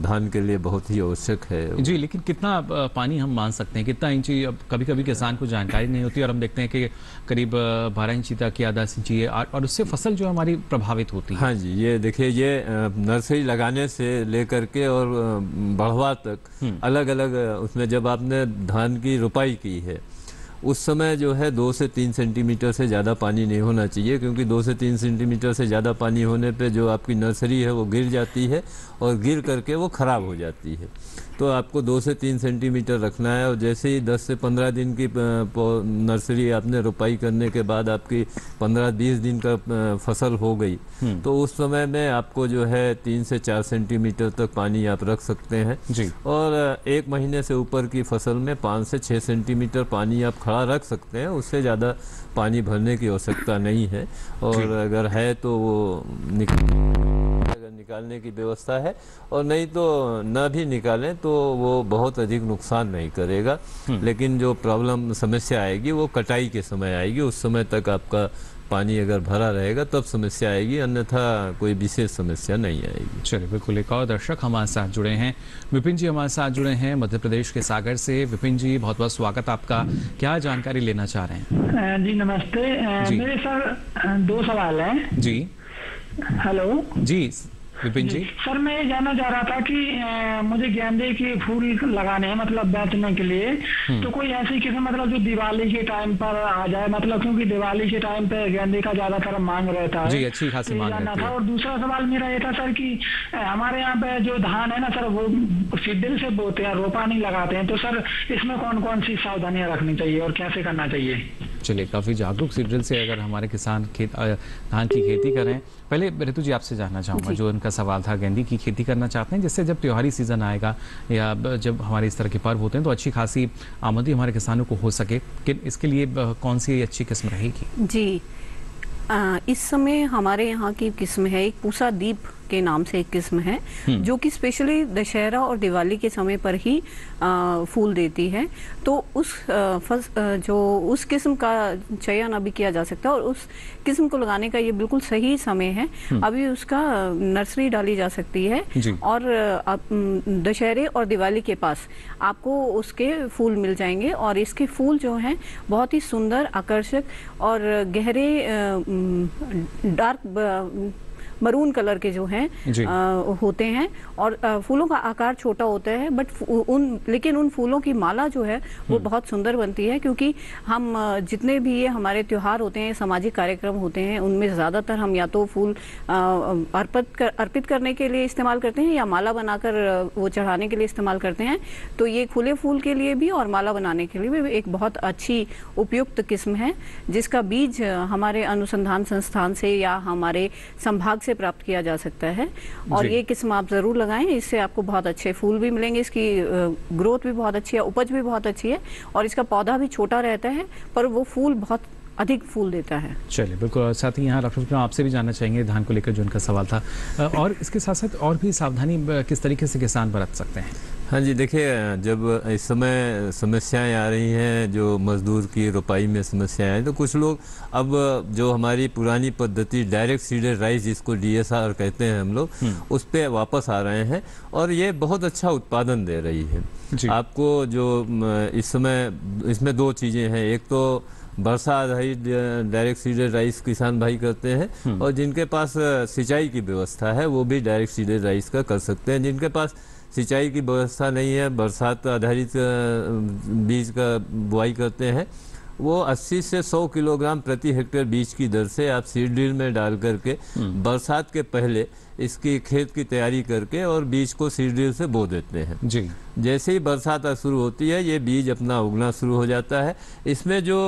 धान के लिए बहुत ही आवश्यक है जी। लेकिन कितना पानी हम मान सकते हैं, कितना इंची? अब कभी कभी किसान को जानकारी नहीं होती और हम देखते हैं कि करीब 12 इंची तक या 10 इंची है और उससे फसल जो हमारी प्रभावित होती है। हाँ जी, ये देखिए, ये नर्सरी लगाने से लेकर के और बढ़वा तक अलग अलग, उसमें जब आपने धान की रुपाई की है उस समय जो है 2 से 3 सेंटीमीटर से ज़्यादा पानी नहीं होना चाहिए, क्योंकि 2 से 3 सेंटीमीटर से ज़्यादा पानी होने पे जो आपकी नर्सरी है वो गिर जाती है और गिर करके वो ख़राब हो जाती है। तो आपको 2 से 3 सेंटीमीटर रखना है। और जैसे ही 10 से 15 दिन की नर्सरी आपने रुपाई करने के बाद आपकी 15-20 दिन का फसल हो गई तो उस समय में आपको जो है 3 से 4 सेंटीमीटर तक पानी आप रख सकते हैं जी। और 1 महीने से ऊपर की फसल में 5 से 6 सेंटीमीटर पानी आप खड़ा रख सकते हैं, उससे ज़्यादा पानी भरने की आवश्यकता नहीं है। और अगर है तो वो निकालने की व्यवस्था है, और नहीं तो न भी निकालें तो वो बहुत अधिक नुकसान नहीं करेगा। लेकिन जो प्रॉब्लम समस्या आएगी वो कटाई के समय आएगी, उस समय तक आपका पानी अगर भरा रहेगा तब समस्या आएगी, अन्यथा कोई विशेष समस्या नहीं आएगी। चलिए, बिल्कुल। एक और दर्शक हमारे साथ जुड़े हैं, विपिन जी हमारे साथ जुड़े हैं मध्य प्रदेश के सागर से। विपिन जी, बहुत बहुत स्वागत आपका, क्या जानकारी लेना चाह रहे हैं? जी नमस्ते जी। मेरे सर 2 सवाल हैं जी। हेलो जी विपिन जी। सर, मैं ये जानना चाह रहा था कि मुझे गेंदे के फूल लगाने हैं, मतलब बेचने के लिए, तो कोई ऐसी किस्म मतलब जो दिवाली के टाइम पर आ जाए, मतलब क्योंकि दिवाली के टाइम पे गेंदे का ज्यादातर मांग रहता है जी, अच्छी खासी मांग रहती है। और दूसरा सवाल मेरा ये था सर कि हमारे यहाँ पे जो धान है ना सर, वो सीड्रिल से बोते हैं, रोपा नहीं लगाते हैं, तो सर इसमें कौन कौन सी सावधानियां रखनी चाहिए और कैसे करना चाहिए? चलिए, काफ़ी जागरूक सीड्रिल से अगर हमारे किसान धान की खेती करें। पहले ऋतु जी आपसे जानना चाहूँगा, जो उनका सवाल था, गेंदी की खेती करना चाहते हैं जिससे जब त्योहारी सीज़न आएगा या जब हमारे इस तरह के पर्व होते हैं तो अच्छी खासी आमदनी हमारे किसानों को हो सके, कि इसके लिए कौन सी अच्छी किस्म रहेगी? जी, इस समय हमारे यहाँ की किस्म है, एक पूसा दीप के नाम से एक किस्म है जो कि स्पेशली दशहरा और दिवाली के समय पर ही फूल देती है। तो उस किस्म का चयन अभी किया जा सकता है और उस किस्म को लगाने का ये बिल्कुल सही समय है। अभी उसका नर्सरी डाली जा सकती है और दशहरे और दिवाली के पास आपको उसके फूल मिल जाएंगे और इसके फूल जो हैं बहुत ही सुंदर, आकर्षक और गहरे डार्क मरून कलर के जो हैं होते हैं और फूलों का आकार छोटा होता है, बट लेकिन उन फूलों की माला जो है वो बहुत सुंदर बनती है, क्योंकि हम जितने भी ये हमारे त्योहार होते हैं, सामाजिक कार्यक्रम होते हैं, उनमें ज़्यादातर हम या तो फूल अर्पित करने के लिए इस्तेमाल करते हैं या माला बनाकर वो चढ़ाने के लिए इस्तेमाल करते हैं। तो ये खुले फूल के लिए भी और माला बनाने के लिए भी एक बहुत अच्छी उपयुक्त किस्म है, जिसका बीज हमारे अनुसंधान संस्थान से या हमारे संभाग से प्राप्त किया जा सकता है। और ये किस्म आप ज़रूर लगाएं, इससे आपको बहुत अच्छे फूल भी मिलेंगे, इसकी ग्रोथ भी बहुत अच्छी है, उपज भी बहुत अच्छी है और इसका पौधा भी छोटा रहता है पर वो फूल बहुत अधिक फूल देता है। चलिए बिल्कुल। साथ ही यहाँ डॉक्टर आपसे भी जानना चाहेंगे धान को लेकर जो उनका सवाल था, और इसके साथ साथ और भी सावधानी किस तरीके से किसान बरत सकते हैं? हाँ जी, देखिए, जब इस समय समस्याएं आ रही हैं, जो मजदूर की रोपाई में समस्याएं आई, तो कुछ लोग अब जो हमारी पुरानी पद्धति डायरेक्ट सीडेड राइस, जिसको DSR कहते हैं हम लोग, उस पर वापस आ रहे हैं और ये बहुत अच्छा उत्पादन दे रही है आपको। जो इस समय इसमें दो चीज़ें हैं, एक तो वर्षा आधारित डायरेक्ट सीडेड राइस किसान भाई करते हैं, और जिनके पास सिंचाई की व्यवस्था है वो भी डायरेक्ट सीडेड राइस का कर सकते हैं। जिनके पास सिंचाई की व्यवस्था नहीं है, बरसात आधारित बीज का बुआई करते हैं, वो 80 से 100 किलोग्राम प्रति हेक्टेयर बीज की दर से आप सीड ड्रिल में डाल करके बरसात के पहले इसकी खेत की तैयारी करके और बीज को सीड ड्रिल से बो देते हैं जी। जैसे ही बरसात शुरू होती है ये बीज अपना उगना शुरू हो जाता है। इसमें जो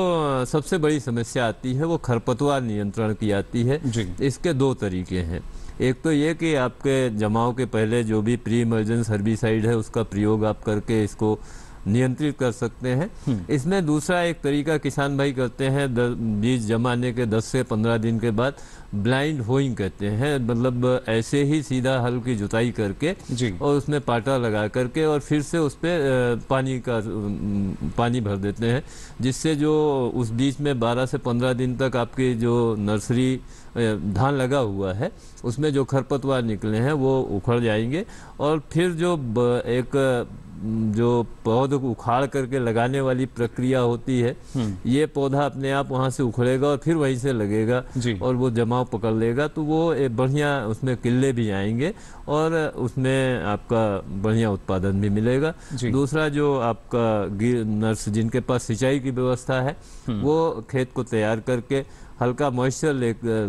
सबसे बड़ी समस्या आती है वो खरपतवार नियंत्रण की आती है जी। इसके दो तरीके हैं, एक तो ये कि आपके जमाव के पहले जो भी प्री इमर्जेंस हर्बिसाइड है उसका प्रयोग आप करके इसको नियंत्रित कर सकते हैं। इसमें दूसरा एक तरीका किसान भाई करते हैं, बीज जमाने के 10 से 15 दिन के बाद ब्लाइंड होइंग कहते हैं, मतलब ऐसे ही सीधा हल की जुताई करके और उसमें पाटा लगा करके और फिर से उस पर पानी भर देते हैं, जिससे जो उस बीच में 12 से 15 दिन तक आपकी जो नर्सरी धान लगा हुआ है उसमें जो खरपतवार निकले हैं वो उखड़ जाएंगे, और फिर जो पौधे को उखाड़ करके लगाने वाली प्रक्रिया होती है, ये पौधा अपने आप वहाँ से उखड़ेगा और फिर वहीं से लगेगा और वो जमाव पकड़ लेगा, तो वो एक बढ़िया उसमें किल्ले भी आएंगे और उसमें आपका बढ़िया उत्पादन भी मिलेगा। दूसरा जो आपका नर्स जिनके पास सिंचाई की व्यवस्था है वो खेत को तैयार करके हल्का मॉइस्चर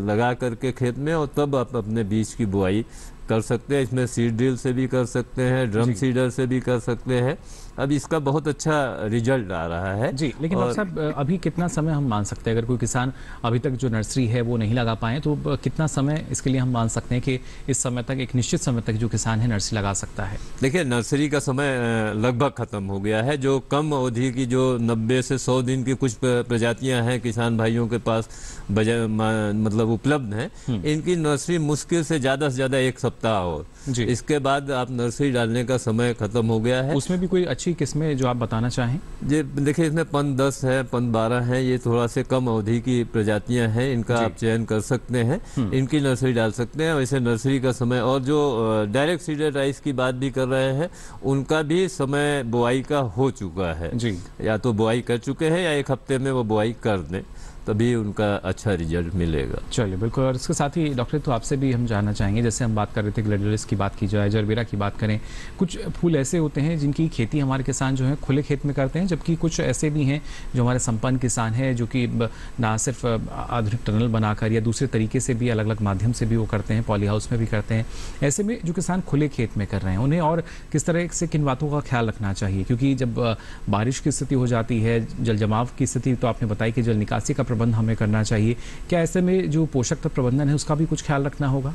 लगा करके खेत में और तब आप अपने बीज की बुआई कर सकते हैं। इसमें सीड ड्रिल से भी कर सकते हैं, ड्रम सीडर से भी कर सकते हैं। अब इसका बहुत अच्छा रिजल्ट आ रहा है जी। लेकिन डॉक्टर साहब अभी कितना समय हम मान सकते हैं, अगर कोई किसान अभी तक जो नर्सरी है वो नहीं लगा पाए तो कितना समय इसके लिए हम मान सकते हैं कि इस समय तक, एक निश्चित समय तक जो किसान है नर्सरी लगा सकता है? देखिए, नर्सरी का समय लगभग खत्म हो गया है। जो कम अवधि की जो 90 से 100 दिन की कुछ प्रजातियां हैं किसान भाइयों के पास मतलब उपलब्ध हैं, इनकी नर्सरी मुश्किल से ज़्यादा 1 सप्ताह और इसके बाद आप नर्सरी डालने का समय खत्म हो गया है। उसमें भी कोई अच्छी किस्में जो आप बताना चाहें? जी देखिए, इसमें पन 10 है, पन 12 है, ये थोड़ा से कम अवधि की प्रजातियां हैं, इनका आप चयन कर सकते हैं, इनकी नर्सरी डाल सकते हैं। वैसे नर्सरी का समय, और जो डायरेक्ट सीडेड राइस की बात भी कर रहे हैं, उनका भी समय बुआई का हो चुका है जी। या तो बुआई कर चुके हैं या 1 हफ्ते में वो बुआई कर दें, तभी उनका अच्छा रिजल्ट मिलेगा। चलिए बिल्कुल। और इसके साथ ही डॉक्टर तो आपसे भी हम जानना चाहेंगे, जैसे हम बात कर रहे थे ग्लैडियोलस की बात की जाए, जरबेरा की बात करें, कुछ फूल ऐसे होते हैं जिनकी खेती हमारे किसान जो है खुले खेत में करते हैं, जबकि कुछ ऐसे भी हैं जो हमारे संपन्न किसान हैं जो कि ना सिर्फ आधुनिक टनल बनाकर या दूसरे तरीके से भी अलग अलग माध्यम से भी वो करते हैं, पॉली हाउस में भी करते हैं। ऐसे में जो किसान खुले खेत में कर रहे हैं उन्हें और किस तरह से किन बातों का ख्याल रखना चाहिए? क्योंकि जब बारिश की स्थिति हो जाती है, जल जमाव की स्थिति, तो आपने बताया कि जल निकासी का प्रबंध हमें करना चाहिए, क्या ऐसे में जो पोषक तत्व प्रबंधन है उसका भी कुछ ख्याल रखना होगा?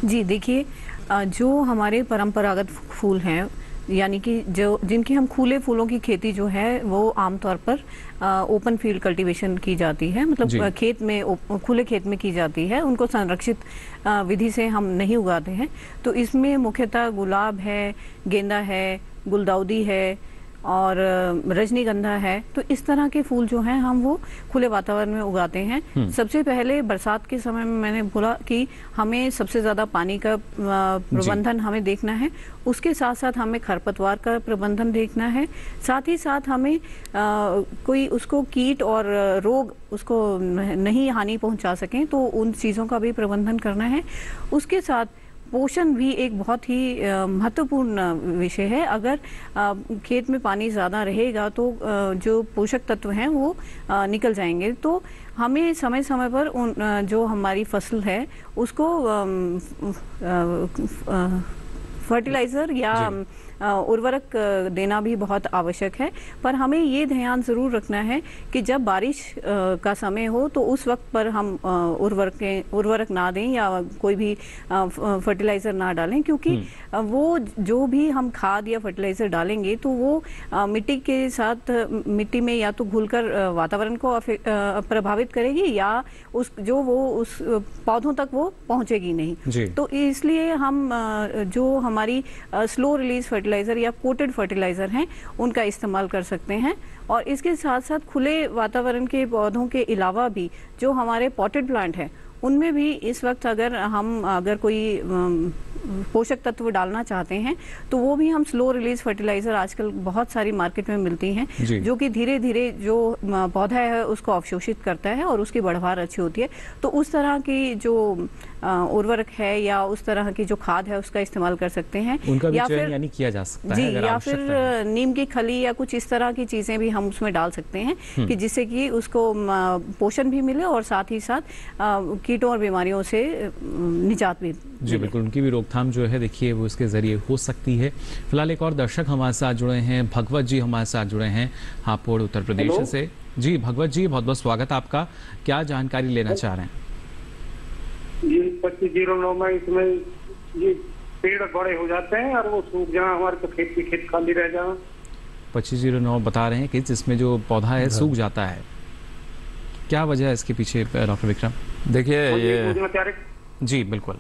जी देखिए, जो हमारे परंपरागत फूल हैं, यानी कि जो जिनकी हम खुले फूलों की खेती जो है वो आमतौर पर ओपन फील्ड कल्टीवेशन की जाती है, मतलब खेत में, खुले खेत में की जाती है, उनको संरक्षित विधि से हम नहीं उगाते हैं। तो इसमें मुख्यतः गुलाब है, गेंदा है, गुलदाउदी है और रजनीगंधा है, तो इस तरह के फूल जो हैं हम वो खुले वातावरण में उगाते हैं। सबसे पहले बरसात के समय में मैंने बोला कि हमें सबसे ज्यादा पानी का प्रबंधन हमें देखना है, उसके साथ साथ हमें खरपतवार का प्रबंधन देखना है, साथ ही साथ हमें कोई उसको कीट और रोग उसको नहीं हानि पहुंचा सकें तो उन चीज़ों का भी प्रबंधन करना है। उसके साथ पोषण भी एक बहुत ही महत्वपूर्ण विषय है। अगर खेत में पानी ज़्यादा रहेगा तो जो पोषक तत्व हैं वो निकल जाएंगे। तो हमें समय समय पर उन जो हमारी फसल है उसको फर्टिलाइज़र या उर्वरक देना भी बहुत आवश्यक है। पर हमें ये ध्यान ज़रूर रखना है कि जब बारिश का समय हो तो उस वक्त पर हम उर्वरक ना दें या कोई भी फर्टिलाइज़र ना डालें, क्योंकि वो जो भी हम खाद या फर्टिलाइज़र डालेंगे तो वो मिट्टी के साथ मिट्टी में या तो घुलकर वातावरण को प्रभावित करेगी या उस पौधों तक वो पहुँचेगी नहीं। तो इसलिए हम जो हमारी स्लो रिलीज फर्टिलाइजर या कोटेड फर्टिलाइजर हैं उनका इस्तेमाल कर सकते हैं। और इसके साथ साथ खुले वातावरण के पौधों के अलावा भी जो हमारे पॉटेड प्लांट हैं उनमें भी इस वक्त अगर कोई पोषक तत्व डालना चाहते हैं तो वो भी हम स्लो रिलीज फर्टिलाइजर आजकल बहुत सारी मार्केट में मिलती हैं जो कि धीरे धीरे जो पौधा है उसको अवशोषित करता है और उसकी बढ़वार अच्छी होती है। तो उस तरह की जो उर्वरक है या उस तरह की जो खाद है उसका इस्तेमाल कर सकते हैं, उनका भी चयन यानी किया जा सकता है या फिर नीम की खली या कुछ इस तरह की चीजें भी हम उसमें डाल सकते हैं कि जिससे कि उसको पोषण भी मिले और साथ ही साथ कीटों और बीमारियों से निजात भी। जी बिल्कुल, उनकी भी रोकथाम जो है देखिए वो इसके जरिए हो सकती है। फिलहाल एक और दर्शक हमारे साथ जुड़े हैं, भगवत जी हमारे साथ जुड़े हैं हापुड़ उत्तर प्रदेश से। जी भगवत जी, बहुत बहुत स्वागत आपका, क्या जानकारी लेना चाह रहे हैं? ये 2509 में इसमें ये पेड़ बड़े हो जाते हैं और वो सूख जाए हमारे तो खेत खाली रह जाए। 2509 बता रहे हैं कि जिसमें जो पौधा है सूख जाता है, क्या वजह है इसके पीछे डॉक्टर विक्रम? देखिए ये जी बिल्कुल,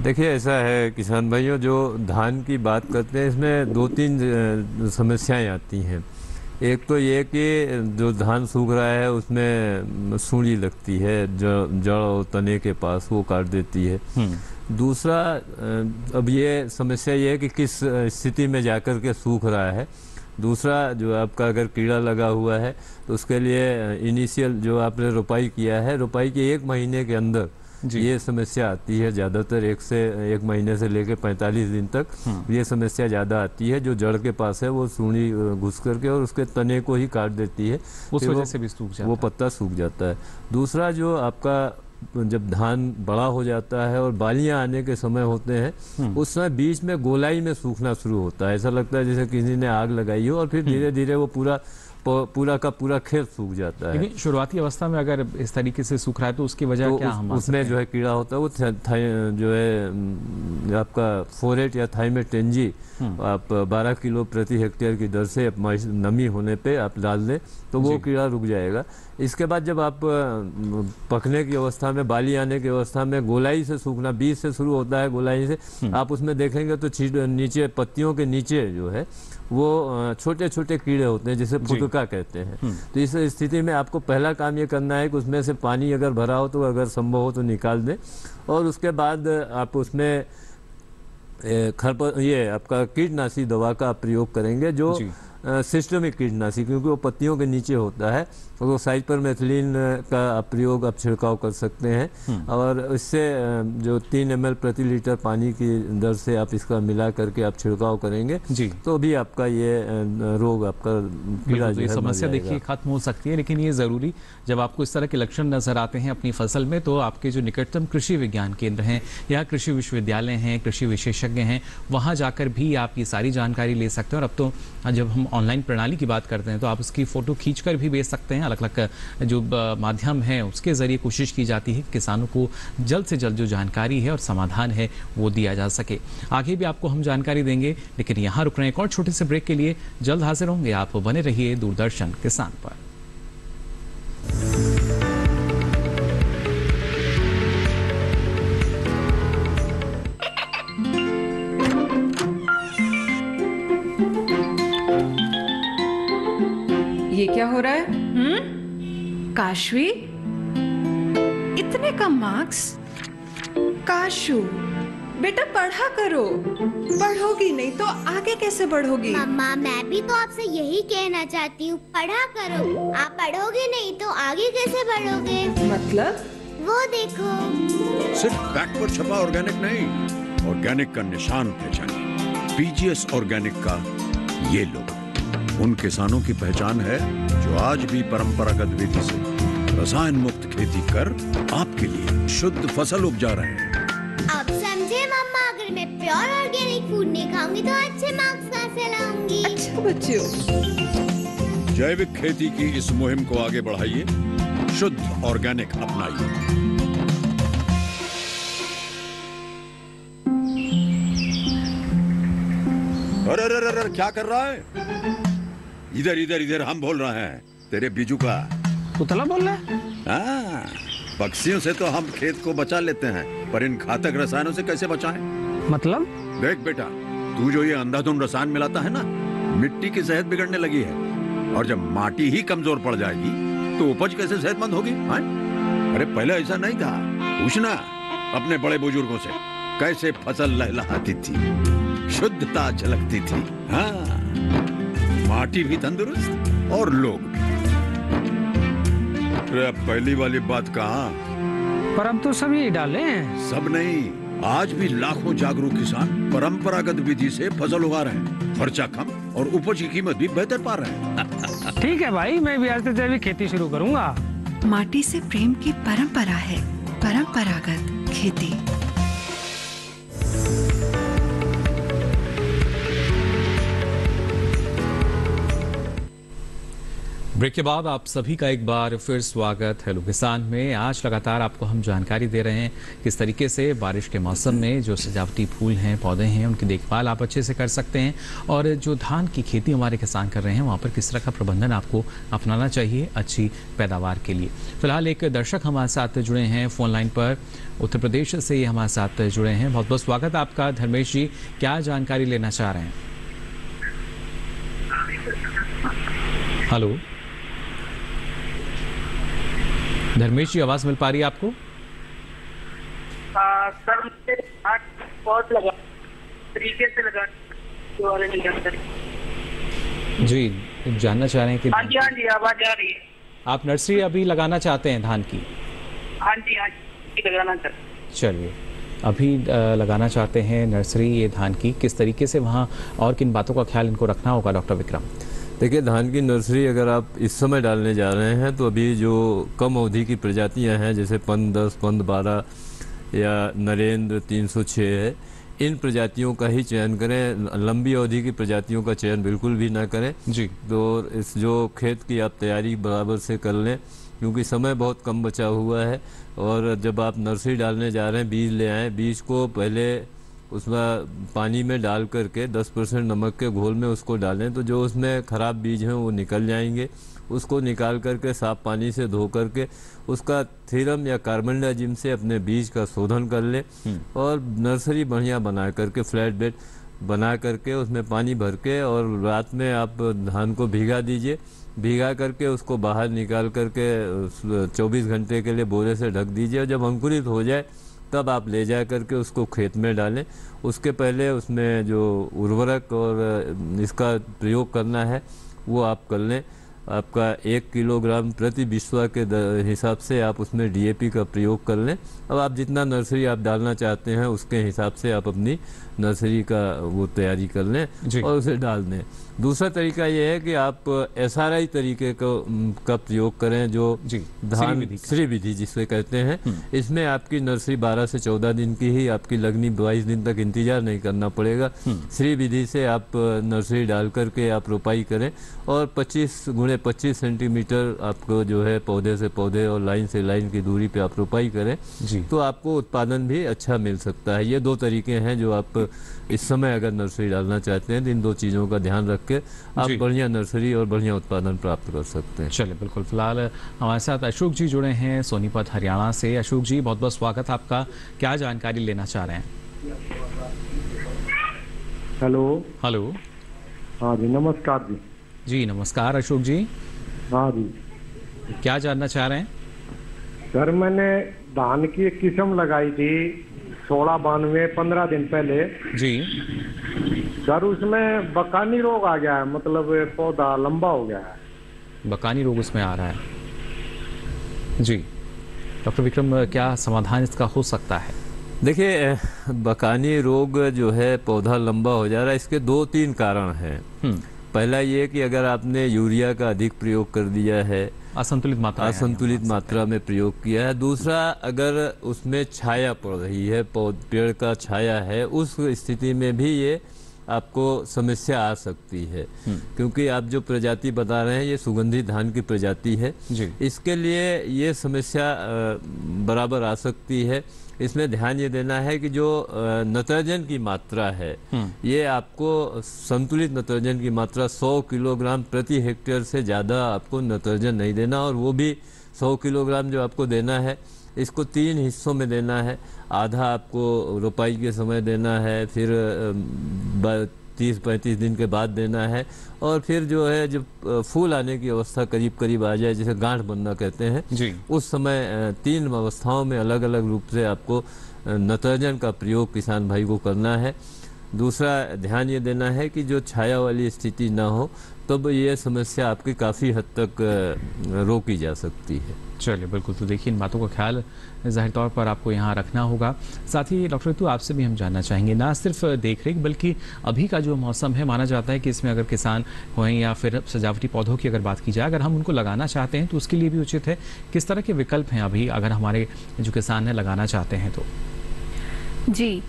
देखिए ऐसा है किसान भाइयों, जो धान की बात करते हैं इसमें 2-3 समस्याएं आती हैं। एक तो ये कि जो धान सूख रहा है उसमें सूंडी लगती है, जड़ और तने के पास, वो काट देती है। दूसरा, अब ये समस्या ये है कि किस स्थिति में जाकर के सूख रहा है। दूसरा, जो आपका अगर कीड़ा लगा हुआ है तो उसके लिए इनिशियल जो आपने रोपाई किया है, रोपाई के 1 महीने के अंदर ये समस्या आती है। ज़्यादातर 1 महीने से लेकर 45 दिन तक ये समस्या ज़्यादा आती है। जो जड़ के पास है वो सूंडी घुस करके और उसके तने को ही काट देती है, उस वजह से भी सूख जाता है, वो पत्ता सूख जाता है। दूसरा, जो आपका जब धान बड़ा हो जाता है और बालियां आने के समय होते हैं उस समय बीच में गोलाई में सूखना शुरू होता है। ऐसा लगता है जैसे किसी ने आग लगाई हो और फिर धीरे धीरे वो पूरा का पूरा खेत सूख जाता है। शुरुआती अवस्था में अगर इस तरीके से सूख रहा है तो उसकी वजह तो क्या हम उसमें जो है कीड़ा होता है वो जो है आपका फोरेट या थाइमेटेंजी आप 12 किलो प्रति हेक्टेयर की दर से नमी होने पे आप डाल दें तो वो कीड़ा रुक जाएगा। इसके बाद जब आप पकने की अवस्था में, बाली आने की अवस्था में गोलाई से सूखना, बीज से शुरू होता है गोलाई से, आप उसमें देखेंगे तो नीचे पत्तियों के नीचे जो है वो छोटे छोटे कीड़े होते हैं जिसे फुटका कहते हैं। तो इस स्थिति में आपको पहला काम ये करना है कि उसमें से पानी अगर भरा हो तो अगर संभव हो तो निकाल दें और उसके बाद आप उसमें ये आपका कीटनाशी दवा का प्रयोग करेंगे जो सिस्टमिक कीटनाशी, क्योंकि वो पत्तियों के नीचे होता है, और वो साइपरमेथिलीन का प्रयोग आप छिड़काव कर सकते हैं और इससे जो 3 ml प्रति लीटर पानी की दर से आप इसका मिला करके आप छिड़काव करेंगे तो भी आपका ये रोग, आपका कीड़ा जो है समस्या देखिए खत्म हो सकती है। लेकिन ये ज़रूरी, जब आपको इस तरह के लक्षण नजर आते हैं अपनी फसल में तो आपके जो निकटतम कृषि विज्ञान केंद्र हैं या कृषि विश्वविद्यालय हैं, कृषि विशेषज्ञ हैं, वहाँ जाकर भी आप ये सारी जानकारी ले सकते हैं। और अब तो जब हम ऑनलाइन प्रणाली की बात करते हैं तो आप उसकी फ़ोटो खींचकर भी भेज सकते हैं। अलग अलग जो माध्यम है उसके ज़रिए कोशिश की जाती है किसानों को जल्द से जल्द जो जानकारी है और समाधान है वो दिया जा सके। आगे भी आपको हम जानकारी देंगे, लेकिन यहाँ रुक रहे हैं एक और छोटे से ब्रेक के लिए। जल्द हाजिर होंगे, आप बने रहिए दूरदर्शन किसान पर। क्या हो रहा है? काशवी, इतने कम मार्क्स? काशू, बेटा पढ़ा करो। पढ़ोगी नहीं तो आगे कैसे बढ़ोगी? मम्मा, मैं भी तो आपसे यही कहना चाहती हूँ, पढ़ा करो। आप पढ़ोगे नहीं तो आगे कैसे बढ़ोगे? मतलब? वो देखो। सिर्फ बैक पर छपा ऑर्गेनिक नहीं, ऑर्गेनिक का निशान पहचानिए। पीजीएस ऑर्गेनिक का ये लोगो उन किसानों की पहचान है जो आज भी परंपरागत विधि से रसायन मुक्त खेती कर आपके लिए शुद्ध फसल उपजा रहे हैं। अब समझे मम्मा, अगर मैं प्योर ऑर्गेनिक फूड नहीं खाऊंगी तो अच्छे मार्क्स कहाँ से लाऊंगी? अच्छा बच्चों, जैविक खेती की इस मुहिम को आगे बढ़ाइए, शुद्ध ऑर्गेनिक अपनाइए। अरे अरे अरे, क्या कर रहा है? इधर इधर इधर, हम बोल रहे हैं तेरे बीजू का। उतला बोल रहा है? हाँ, पक्षियों से तो हम खेत को बचा लेते हैं, पर इन घातक रसायनों से कैसे बचाएं? मतलब? देख बेटा, तू जो ये अंधाधुंध रसायन मिलाता है ना, मिट्टी की सेहत बिगड़ने लगी है। और जब माटी ही कमजोर पड़ जाएगी तो उपज कैसे सेहतमंद होगी? हाँ? अरे पहले ऐसा नहीं था। पूछना अपने बड़े बुजुर्गों से, कैसे फसल लहलहाती थी, शुद्धता झलकती थी। हाँ, माटी भी तंदुरुस्त और लोग भी। पहली वाली बात कहाँ? पर अब तो सभी डाले हैं। सब नहीं, आज भी लाखों जागरूक किसान परंपरागत विधि से फसल उगा रहे हैं। खर्चा कम और उपज की कीमत भी बेहतर पा रहे हैं। ठीक है भाई, मैं भी आज से जैविक खेती शुरू करूंगा। माटी से प्रेम की परंपरा है परंपरागत खेती। ब्रेक के बाद आप सभी का एक बार फिर स्वागत हेलो किसान में। आज लगातार आपको हम जानकारी दे रहे हैं किस तरीके से बारिश के मौसम में जो सजावटी फूल हैं, पौधे हैं, उनकी देखभाल आप अच्छे से कर सकते हैं, और जो धान की खेती हमारे किसान कर रहे हैं वहाँ पर किस तरह का प्रबंधन आपको अपनाना चाहिए अच्छी पैदावार के लिए। फिलहाल एक दर्शक हमारे साथ जुड़े हैं फोन लाइन पर, उत्तर प्रदेश से ये हमारे साथ जुड़े हैं। बहुत बहुत स्वागत आपका धर्मेश जी, क्या जानकारी लेना चाह रहे हैं? हेलो धर्मेश जी, आवाज मिल पा रही है आपको? सर मुझे बहुत लगा तरीके से लगा जी, जानना चाह रहे हैं कि हाँ जी आवाज आ रही है। आप नर्सरी अभी लगाना चाहते हैं धान की? हाँ जी लगाना चाहते हैं। चलिए, अभी लगाना चाहते हैं नर्सरी ये धान की, किस तरीके से वहाँ और किन बातों का ख्याल इनको रखना होगा डॉक्टर विक्रम? देखिए, धान की नर्सरी अगर आप इस समय डालने जा रहे हैं तो अभी जो कम अवधि की प्रजातियां हैं जैसे पंद 10, पंद 12 या नरेंद्र 306 है, इन प्रजातियों का ही चयन करें। लंबी अवधि की प्रजातियों का चयन बिल्कुल भी ना करें जी। तो इस जो खेत की आप तैयारी बराबर से कर लें, क्योंकि समय बहुत कम बचा हुआ है। और जब आप नर्सरी डालने जा रहे हैं, बीज ले आएँ, बीज को पहले उसमें पानी में डाल करके 10% नमक के घोल में उसको डालें, तो जो उसमें ख़राब बीज हैं वो निकल जाएंगे। उसको निकाल करके साफ पानी से धो करके उसका थीरम या कार्बनडाजिम से अपने बीज का शोधन कर लें, और नर्सरी बढ़िया बना करके फ्लैट बेड बना करके उसमें पानी भर के और रात में आप धान को भीगा दीजिए। भीगा करके उसको बाहर निकाल करके 24 घंटे के लिए बोरे से ढक दीजिए, और जब अंकुरित हो जाए तब आप ले जा करके उसको खेत में डालें। उसके पहले उसमें जो उर्वरक और इसका प्रयोग करना है वो आप कर लें। आपका 1 किलोग्राम प्रति बिस्वा के हिसाब से आप उसमें डीएपी का प्रयोग कर लें। अब आप जितना नर्सरी आप डालना चाहते हैं उसके हिसाब से आप अपनी नर्सरी का वो तैयारी कर लें और उसे डाल दें। दूसरा तरीका ये है कि आप एसआरआई तरीके का प्रयोग करें, जो धान श्री विधि जिसे कहते हैं। इसमें आपकी नर्सरी 12 से 14 दिन की ही आपकी लगनी, 22 दिन तक इंतजार नहीं करना पड़ेगा। श्री विधि से आप नर्सरी डाल करके आप रोपाई करें, और 25 × 25 सेंटीमीटर आपको जो है पौधे से पौधे और लाइन से लाइन की दूरी पे आप रोपाई करें तो आपको उत्पादन भी अच्छा मिल सकता है। ये 2 तरीके हैं जो आप इस समय अगर नर्सरी डालना चाहते हैं तो इन 2 चीज़ों का ध्यान रख के आप बढ़िया नर्सरी और बढ़िया उत्पादन प्राप्त कर सकते हैं। चलिए, बिल्कुल। फिलहाल हमारे साथ अशोक जी जुड़े हैं सोनीपत हरियाणा से। अशोक जी, बहुत बहुत स्वागत आपका, क्या जानकारी लेना चाह रहे हैं? हेलो। हेलो। हाँ जी, नमस्कार जी। जी नमस्कार अशोक जी। हाँ जी। क्या जानना चाह रहे हैं? सर मैंने धान की एक किस्म लगाई थी 1692 15 दिन पहले जी। सर उसमें बकानी रोग आ गया है, मतलब पौधा लंबा हो गया है। बकानी रोग उसमें आ रहा है जी। डॉक्टर विक्रम, क्या समाधान इसका हो सकता है? देखिए, बकानी रोग जो है पौधा लंबा हो जा रहा है, इसके 2-3 कारण हैं। पहला ये कि अगर आपने यूरिया का अधिक प्रयोग कर दिया है, असंतुलित मात्रा में प्रयोग किया है। दूसरा, अगर उसमें छाया पड़ रही है, पेड़ का छाया है, उस स्थिति में भी ये आपको समस्या आ सकती है। क्योंकि आप जो प्रजाति बता रहे हैं ये सुगंधित धान की प्रजाति है जी। इसके लिए ये समस्या बराबर आ सकती है। इसमें ध्यान ये देना है कि जो नत्रजन की मात्रा है ये आपको संतुलित नत्रजन की मात्रा 100 किलोग्राम प्रति हेक्टेयर से ज़्यादा आपको नत्रजन नहीं देना, और वो भी 100 किलोग्राम जो आपको देना है इसको 3 हिस्सों में देना है। आधा आपको रोपाई के समय देना है, फिर 30-35 दिन के बाद देना है, और फिर जो है जब फूल आने की अवस्था करीब करीब आ जाए, जिसे गांठ बनना कहते हैं जी, उस समय 3 अवस्थाओं में अलग अलग रूप से आपको नत्रजन का प्रयोग किसान भाई को करना है। दूसरा ध्यान ये देना है कि जो छाया वाली स्थिति ना हो, तब ये समस्या आपकी काफ़ी हद तक रोकी जा सकती है। चलिए, बिल्कुल। तो देखिए, इन बातों का ख्याल ज़ाहिर तौर पर आपको यहाँ रखना होगा। साथ ही डॉक्टर ऋतु, आपसे भी हम जानना चाहेंगे, ना सिर्फ देख रेख बल्कि अभी का जो मौसम है, माना जाता है कि इसमें अगर किसान हों या फिर सजावटी पौधों की अगर बात की जाए, अगर हम उनको लगाना चाहते हैं तो उसके लिए भी उचित है। किस तरह के विकल्प हैं अभी अगर हमारे जो किसान हैं लगाना चाहते हैं तो? जी,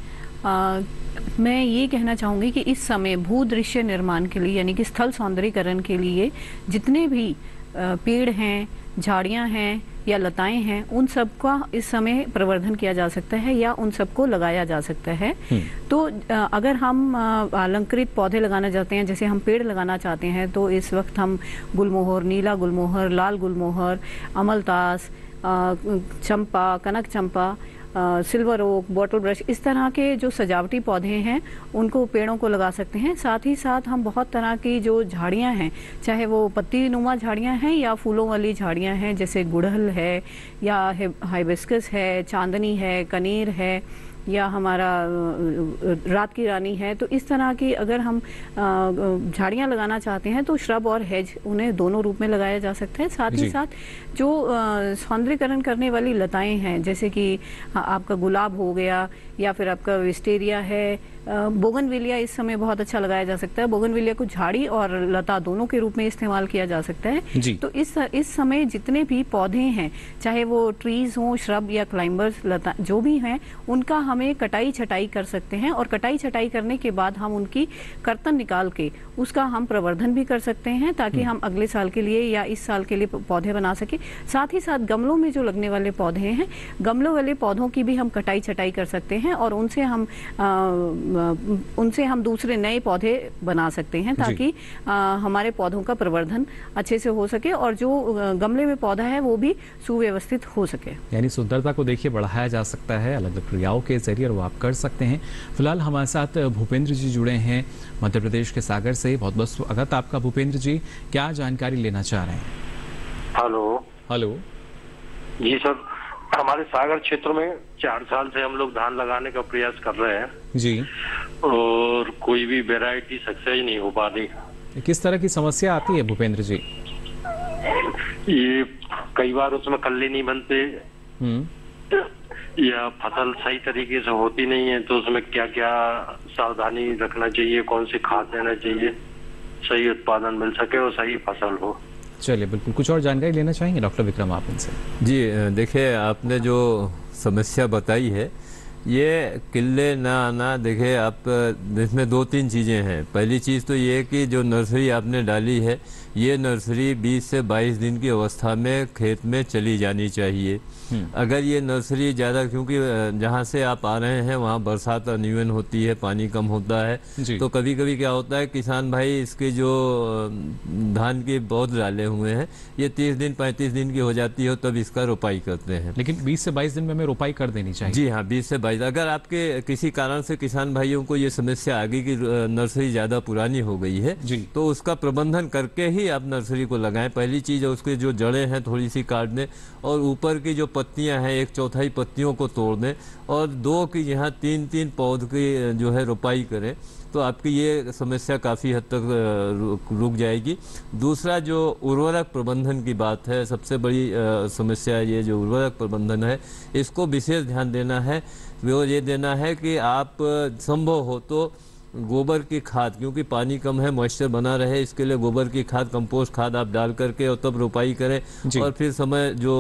मैं ये कहना चाहूँगी कि इस समय भूदृश्य निर्माण के लिए, यानी कि स्थल सौंदर्यीकरण के लिए जितने भी पेड़ हैं, झाड़ियाँ हैं या लताएं हैं, उन सब का इस समय प्रवर्धन किया जा सकता है या उन सबको लगाया जा सकता है। तो अगर हम अलंकृत पौधे लगाना चाहते हैं, जैसे हम पेड़ लगाना चाहते हैं, तो इस वक्त हम गुलमोहर, नीला गुलमोहर, लाल गुलमोहर, अमलतास, चंपा, कनक चंपा, सिल्वर ओक, बॉटल ब्रश, इस तरह के जो सजावटी पौधे हैं उनको, पेड़ों को लगा सकते हैं। साथ ही साथ हम बहुत तरह की जो झाड़ियां हैं, चाहे वो पत्ती नुमा झाड़ियां हैं या फूलों वाली झाड़ियां हैं, जैसे गुड़हल है या हाइबिस्कस है, चांदनी है, कनेर है या हमारा रात की रानी है, तो इस तरह की अगर हम झाड़ियाँ लगाना चाहते हैं तो श्रब और हेज, उन्हें दोनों रूप में लगाया जा सकता है। साथ ही साथ जो सौंदर्यीकरण करने वाली लताएं हैं, जैसे कि आपका गुलाब हो गया या फिर आपका विस्टेरिया है, बोगनविलिया इस समय बहुत अच्छा लगाया जा सकता है। बोगनविलिया को झाड़ी और लता दोनों के रूप में इस्तेमाल किया जा सकता है। तो इस समय जितने भी पौधे हैं, चाहे वो ट्रीज हों, श्रब या क्लाइंबर्स, लता जो भी हैं, उनका हमें कटाई छटाई कर सकते हैं, और कटाई छटाई करने के बाद हम उनकी कर्तन निकाल के उसका हम प्रवर्धन भी कर सकते हैं, ताकि हम अगले साल के लिए या इस साल के लिए पौधे बना सके। साथ ही साथ गमलों में जो लगने वाले पौधे हैं, गमलों वाले पौधों की भी हम कटाई छटाई कर सकते हैं और उनसे हम दूसरे नए पौधे बना सकते हैं, ताकि हमारे पौधों का प्रवर्धन अच्छे से हो सके और जो गमले में पौधा है वो भी सुव्यवस्थित हो सके। यानी सुंदरता को देखिए बढ़ाया जा सकता है अलग अलग क्रियाओं के जरिए, और वो आप कर सकते हैं। फिलहाल हमारे साथ भूपेंद्र जी जुड़े हैं मध्य प्रदेश के सागर से। बहुत बहुत स्वागत आपका भूपेंद्र जी, क्या जानकारी लेना चाह रहे हैं? हेलो जी सर, हमारे सागर क्षेत्र में 4 साल से हम लोग धान लगाने का प्रयास कर रहे हैं जी, और कोई भी वैरायटी सक्सेस नहीं हो पा रही। किस तरह की समस्या आती है भूपेंद्र जी? ये कई बार उसमें कल्ले नहीं बनते या फसल सही तरीके से होती नहीं है, तो उसमें क्या क्या सावधानी रखना चाहिए, कौन सी खाद देना चाहिए, सही उत्पादन मिल सके और सही फसल हो। चलिए, बिल्कुल। कुछ और जानकारी लेना चाहेंगे डॉक्टर विक्रम आप इनसे? जी, देखिए, आपने जो समस्या बताई है, ये किल्ले ना आना, देखिए आप, इसमें 2-3 चीज़ें हैं। पहली चीज़ तो ये कि जो नर्सरी आपने डाली है, ये नर्सरी 20 से 22 दिन की अवस्था में खेत में चली जानी चाहिए। अगर ये नर्सरी ज़्यादा, क्योंकि जहाँ से आप आ रहे हैं वहाँ बरसात अनियमित होती है, पानी कम होता है, तो कभी कभी क्या होता है, किसान भाई इसके जो धान के पौध डाले हुए हैं ये 30 दिन 35 दिन की हो जाती है, तब इसका रोपाई करते हैं। लेकिन 20 से 22 दिन में हमें रोपाई कर देनी चाहिए। जी हाँ, 20 से 22। अगर आपके किसी कारण से किसान भाइयों को ये समस्या आ गई कि नर्सरी ज़्यादा पुरानी हो गई है, तो उसका प्रबंधन करके ही ही आप नर्सरी को लगाएं। पहली चीज़ है उसके जो जड़ें हैं थोड़ी सी काट दें और ऊपर की जो पत्तियां हैं 1/4 पत्तियों को तोड़ दें और 2 की यहाँ 3-3 पौध की जो है रोपाई करें, तो आपकी ये समस्या काफ़ी हद तक रुक जाएगी। दूसरा जो उर्वरक प्रबंधन की बात है, सबसे बड़ी समस्या ये जो उर्वरक प्रबंधन है इसको विशेष ध्यान देना है। वो ये देना है कि आप संभव हो तो गोबर की खाद, क्योंकि पानी कम है, मॉइस्चर बना रहे, इसके लिए गोबर की खाद, कंपोस्ट खाद आप डाल करके और तब रोपाई करें। और फिर समय जो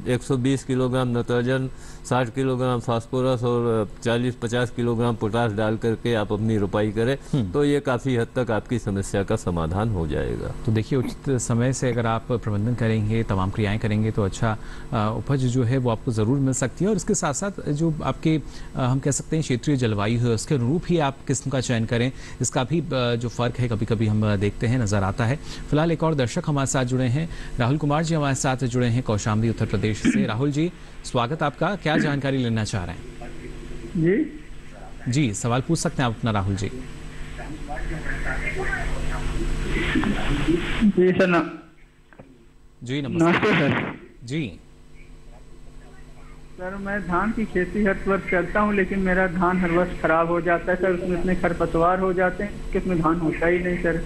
120 किलोग्राम नाइट्रोजन, 60 किलोग्राम फास्फोरस और 40-50 किलोग्राम पोटास डाल करके आप अपनी रोपाई करें, तो ये काफ़ी हद तक आपकी समस्या का समाधान हो जाएगा। तो देखिए, उचित समय से अगर आप प्रबंधन करेंगे, तमाम क्रियाएं करेंगे, तो अच्छा उपज जो है वो आपको ज़रूर मिल सकती है। और इसके साथ साथ जो आपके हम कह सकते हैं क्षेत्रीय जलवायु है, उसके अनुरूप ही आप किस्म का चयन करें, इसका भी जो फ़र्क है कभी कभी हम देखते हैं, नज़र आता है। फिलहाल एक और दर्शक हमारे साथ जुड़े हैं, राहुल कुमार जी हमारे साथ जुड़े हैं कौशाम्बी उत्तर प्रदेश से। राहुल जी, स्वागत आपका, क्या जानकारी लेना चाह रहे हैं? जी सवाल पूछ सकते हैं आप अपना, राहुल जी। जी सर, जी नमस्ते सर। जी सर, मैं धान की खेती हर वर्ष करता हूं, लेकिन मेरा धान हर वर्ष खराब हो जाता है सर। उसमें इतने खरपतवार हो जाते हैं कि उसमें धान होता ही नहीं सर।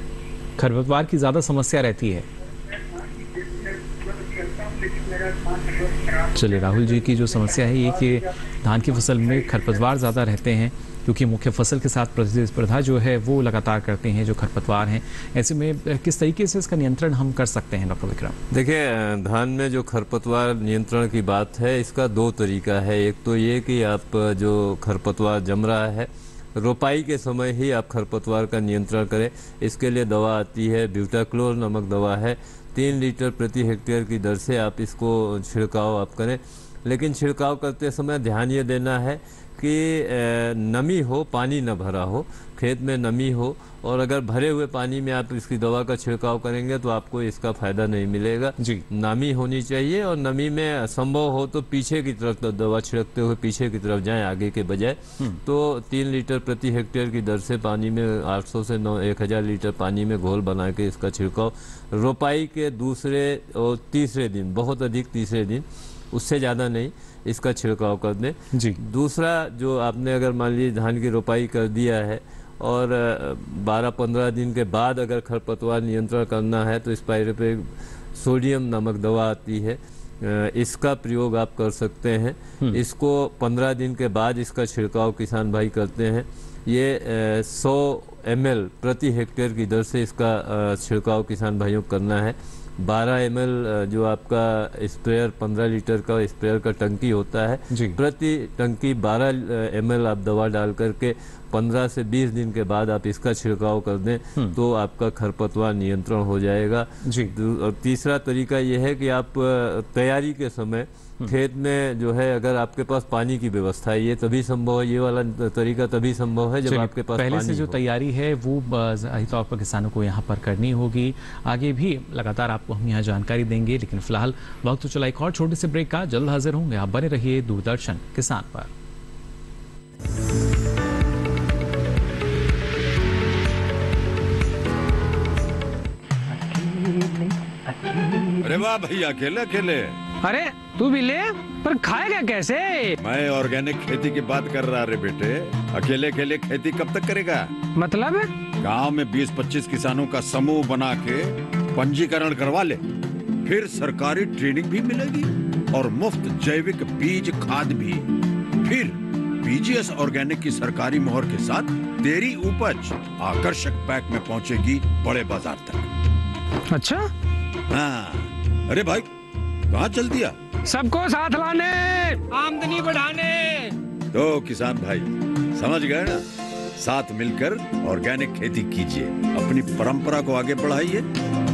खरपतवार की ज़्यादा समस्या रहती है। चलिए, राहुल जी की जो समस्या है ये कि धान की फसल में खरपतवार ज़्यादा रहते हैं, क्योंकि मुख्य फसल के साथ प्रतिस्पर्धा जो है वो लगातार करते हैं जो खरपतवार हैं। ऐसे में किस तरीके से इसका नियंत्रण हम कर सकते हैं डॉक्टर विक्रम? देखिए, धान में जो खरपतवार नियंत्रण की बात है, इसका 2 तरीका है। एक तो ये कि आप जो खरपतवार जम रहा है, रोपाई के समय ही आप खरपतवार का नियंत्रण करें। इसके लिए दवा आती है, ब्यूटाक्लोर नामक दवा है, 3 लीटर प्रति हेक्टेयर की दर से आप इसको छिड़काव आप करें। लेकिन छिड़काव करते समय ध्यान ये देना है कि नमी हो, पानी न भरा हो, खेत में नमी हो। और अगर भरे हुए पानी में आप इसकी दवा का छिड़काव करेंगे तो आपको इसका फायदा नहीं मिलेगा। जी, नमी होनी चाहिए और नमी में संभव हो तो पीछे की तरफ दवा छिड़कते हुए पीछे की तरफ जाएं, आगे के बजाय। तो 3 लीटर प्रति हेक्टेयर की दर से पानी में 800 से 1000 लीटर पानी में घोल बना के इसका छिड़काव रोपाई के दूसरे और तीसरे दिन, बहुत अधिक तीसरे दिन, उससे ज़्यादा नहीं, इसका छिड़काव कर दें। जी। दूसरा, जो आपने अगर मान लीजिए धान की रोपाई कर दिया है और 12-15 दिन के बाद अगर खरपतवार नियंत्रण करना है तो स्पाइरोपेग सोडियम नामक दवा आती है, इसका प्रयोग आप कर सकते हैं। इसको 15 दिन के बाद इसका छिड़काव किसान भाई करते हैं। ये 100 ml प्रति हेक्टेयर की दर से इसका छिड़काव किसान भाइयों को करना है। 12 ml जो आपका स्प्रेयर 15 लीटर का स्प्रेयर का टंकी होता है, प्रति टंकी 12 ml आप दवा डाल करके 15 से 20 दिन के बाद आप इसका छिड़काव कर दें तो आपका खरपतवार नियंत्रण हो जाएगा। और तीसरा तरीका यह है कि आप तैयारी के समय खेत में जो है, अगर आपके पास पानी की व्यवस्था है, ये तभी संभव है, ये वाला तरीका तभी संभव है जब आपके पास पहले पानी से जो तैयारी है वो ज़ाहिर तौर पर किसानों को यहाँ पर करनी होगी। आगे भी लगातार आपको हम यहाँ जानकारी देंगे, लेकिन फिलहाल वक्त तो चला एक और छोटे से ब्रेक का। जल्द हाजिर होंगे, आप बने रहिए दूरदर्शन किसान पर। अरे वाह भैया, अकेले अकेले। अरे तू भी ले, पर खाएगा कैसे? मैं ऑर्गेनिक खेती की बात कर रहा रे बेटे। अकेले अकेले खेती कब तक करेगा? मतलब गांव में 20-25 किसानों का समूह बना के पंजीकरण करवा ले, फिर सरकारी ट्रेनिंग भी मिलेगी और मुफ्त जैविक बीज खाद भी। फिर बीजीएस ऑर्गेनिक की सरकारी मोहर के साथ तेरी उपज आकर्षक पैक में पहुंचेगी बड़े बाजार तक। अच्छा? हाँ। अरे भाई, कहाँ चल दिया? सबको साथ लाने, आमदनी बढ़ाने। तो किसान भाई समझ गए ना? साथ मिलकर ऑर्गेनिक खेती कीजिए, अपनी परंपरा को आगे बढ़ाइए,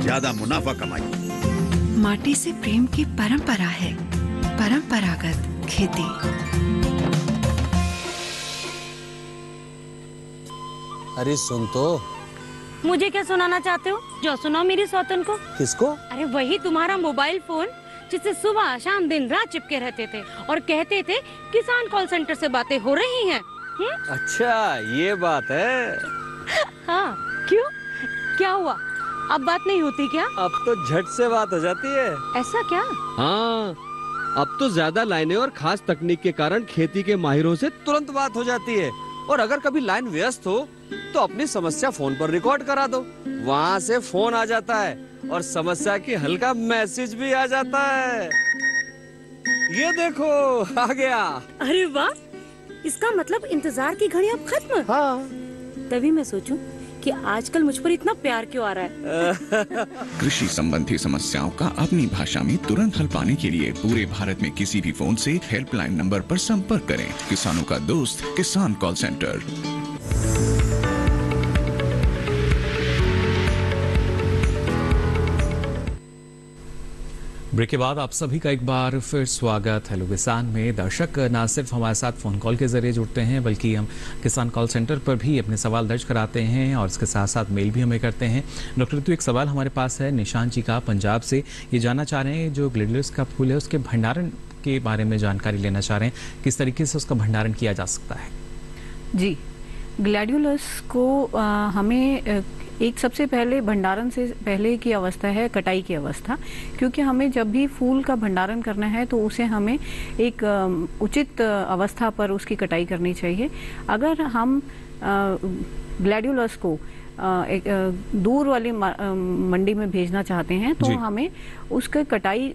ज्यादा मुनाफा कमाइए। माटी से प्रेम की परंपरा है परंपरागत खेती। अरे सुन तो। मुझे क्या सुनाना चाहते हो? जो सुनाओ मेरी सौतन को। किसको? अरे वही तुम्हारा मोबाइल फोन जिससे सुबह शाम दिन रात चिपके रहते थे और कहते थे किसान कॉल सेंटर से बातें हो रही हैं। अच्छा, ये बात है। हाँ, क्यों? क्या हुआ? अब बात नहीं होती क्या? अब तो झट से बात हो जाती है। ऐसा क्या? हाँ, अब तो ज्यादा लाइनें और खास तकनीक के कारण खेती के माहिरों से तुरंत बात हो जाती है। और अगर कभी लाइन व्यस्त हो तो अपनी समस्या फोन पर रिकॉर्ड करा दो, वहाँ से फोन आ जाता है और समस्या की हल का मैसेज भी आ जाता है। ये देखो आ गया। अरे वाह, इसका मतलब इंतजार की घड़ी अब खत्म। हाँ। तभी मैं सोचूं कि आजकल मुझ पर इतना प्यार क्यों आ रहा है। कृषि संबंधी समस्याओं का अपनी भाषा में तुरंत हल पाने के लिए पूरे भारत में किसी भी फोन से हेल्पलाइन नंबर पर संपर्क करें। किसानों का दोस्त किसान कॉल सेंटर। ब्रेक के बाद आप सभी का एक बार फिर स्वागत। हेलो किसान में दर्शक न सिर्फ हमारे साथ फ़ोन कॉल के जरिए जुड़ते हैं, बल्कि हम किसान कॉल सेंटर पर भी अपने सवाल दर्ज कराते हैं और इसके साथ साथ मेल भी हमें करते हैं। डॉक्टर ऋतु, एक सवाल हमारे पास है निशांत जी का पंजाब से। ये जानना चाह रहे हैं जो ग्लैडियोलस का फूल है उसके भंडारण के बारे में जानकारी लेना चाह रहे हैं, किस तरीके से उसका भंडारण किया जा सकता है। जी, ग्लैडियोलस को हमें एक सबसे पहले भंडारण से पहले की अवस्था है कटाई की अवस्था, क्योंकि हमें जब भी फूल का भंडारण करना है तो उसे हमें एक उचित अवस्था पर उसकी कटाई करनी चाहिए। अगर हम ग्लैडियोलस को एक दूर वाली मंडी में भेजना चाहते हैं तो हमें उसके कटाई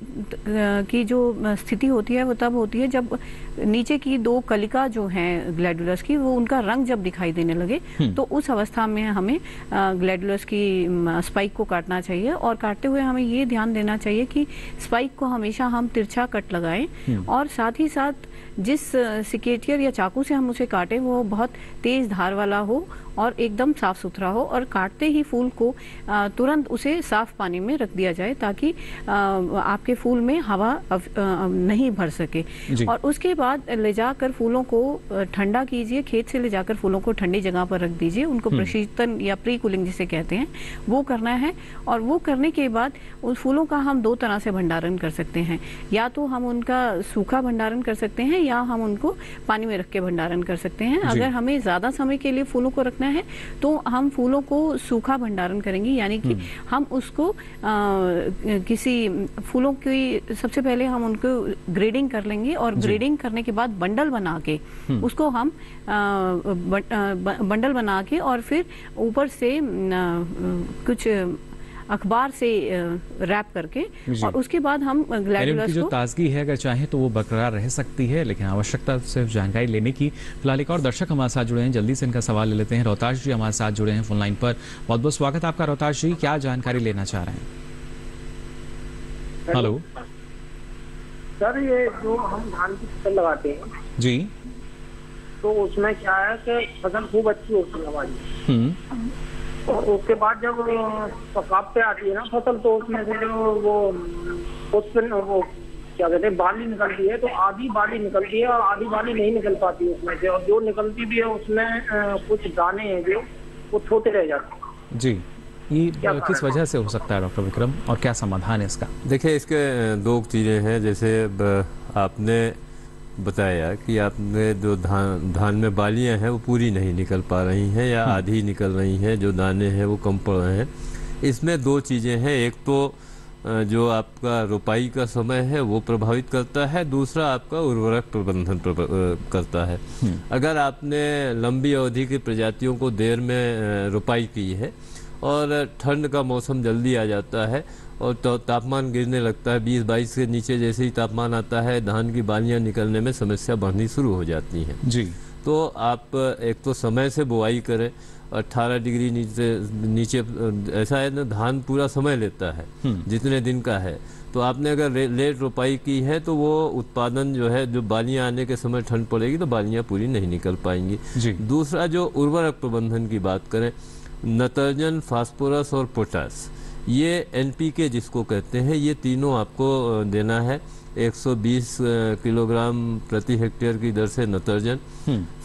की जो स्थिति होती है वो तब होती है जब नीचे की दो कलिका जो हैं ग्लैडियोलस की, वो उनका रंग जब दिखाई देने लगे तो उस अवस्था में हमें ग्लैडियोलस की स्पाइक को काटना चाहिए। और काटते हुए हमें ये ध्यान देना चाहिए कि स्पाइक को हमेशा हम तिरछा कट लगाएं और साथ ही साथ जिस सिकेटियर या चाकू से हम उसे काटें वो बहुत तेज धार वाला हो और एकदम साफ सुथरा हो, और काटते ही फूल को तुरंत उसे साफ पानी में रख दिया जाए ताकि आपके फूल में हवा नहीं भर सके। और उसके बाद ले जाकर फूलों को ठंडा कीजिए, खेत से ले जाकर फूलों को ठंडी जगह पर रख दीजिए। उनको प्रशीतन या प्री कूलिंग जिसे कहते हैं वो करना है। और वो करने के बाद उन फूलों का हम दो तरह से भंडारण कर सकते हैं, या तो हम उनका सूखा भंडारण कर सकते हैं या हम उनको पानी में रख के भंडारण कर सकते हैं। अगर हमें ज्यादा समय के लिए फूलों को रखना है तो हम फूलों को सूखा भंडारण करेंगे, यानी कि हम उसको किसी फूलों की सबसे पहले हम उनको ग्रेडिंग कर लेंगे और ग्रेडिंग करने के बाद बंडल बना के उसको हम बंडल बना के और फिर ऊपर से कुछ अखबार से रैप करके और उसके बाद हम ग्लैडियोलस की जो ताजगी है अगर चाहे तो वो बरकरार रह सकती है, लेकिन आवश्यकता सिर्फ जानकारी लेने की। फिलहाल एक और दर्शक हमारे साथ जुड़े हैं, जल्दी से इनका सवाल ले लेते हैं। रोहताश जी हमारे साथ जुड़े हैं फोन लाइन पर। बहुत बहुत स्वागत आपका रोहताश जी, क्या जानकारी लेना चाह रहे हैं? हेलो सर, ये जो हम धान की फसल लगाते हैं जी, तो उसमें क्या है कि फसल खूब अच्छी होती है हमारी। उसके बाद जब पकाव पे आती है ना फसल, तो उसमें से जो वो क्या कहते हैं बाली निकलती है, तो आधी बाली निकलती है और आधी बाली नहीं निकल पाती है उसमें से, और जो निकलती भी है उसमें कुछ दाने हैं जो वो छोटे रह जाते हैं। जी, ये किस वजह से हो सकता है डॉक्टर विक्रम, और क्या समाधान है इसका? देखिए, इसके दो चीज़ें हैं। जैसे आपने बताया कि आपने जो धान में बालियां हैं वो पूरी नहीं निकल पा रही हैं या आधी निकल रही हैं, जो दाने हैं वो कम पड़ रहे हैं। इसमें दो चीज़ें हैं, एक तो जो आपका रोपाई का समय है वो प्रभावित करता है, दूसरा आपका उर्वरक प्रबंधन करता है। अगर आपने लंबी अवधि की प्रजातियों को देर में रोपाई की है और ठंड का मौसम जल्दी आ जाता है और तो तापमान गिरने लगता है, 20-22 के नीचे जैसे ही तापमान आता है धान की बालियां निकलने में समस्या बढ़नी शुरू हो जाती हैं। जी, तो आप एक तो समय से बुआई करें। 18 डिग्री नीचे ऐसा है ना, धान पूरा समय लेता है जितने दिन का है, तो आपने अगर लेट रोपाई की है तो वो उत्पादन जो है, जो बालियां आने के समय ठंड पड़ेगी तो बालियां पूरी नहीं निकल पाएंगी। दूसरा, जो उर्वरक प्रबंधन की बात करें, नाइट्रोजन, फास्फोरस और पोटास, ये NPK जिसको कहते हैं, ये तीनों आपको देना है। 120 किलोग्राम प्रति हेक्टेयर की दर से नाइट्रोजन,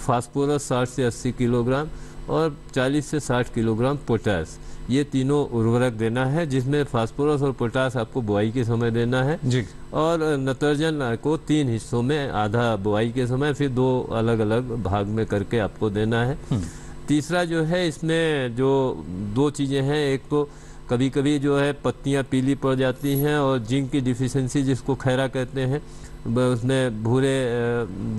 फास्फोरस 60 से 80 किलोग्राम और 40 से 60 किलोग्राम पोटास, ये तीनों उर्वरक देना है, जिसमें फास्फोरस और पोटास आपको बुआई के समय देना है जी। और नाइट्रोजन को 3 हिस्सों में, आधा बुआई के समय, फिर 2 अलग अलग भाग में करके आपको देना है। तीसरा जो है, इसमें जो 2 चीज़ें हैं, एक तो कभी कभी जो है पत्तियां पीली पड़ जाती हैं और जिंक की डिफिशियंसी जिसको खैरा कहते हैं उसमें भूरे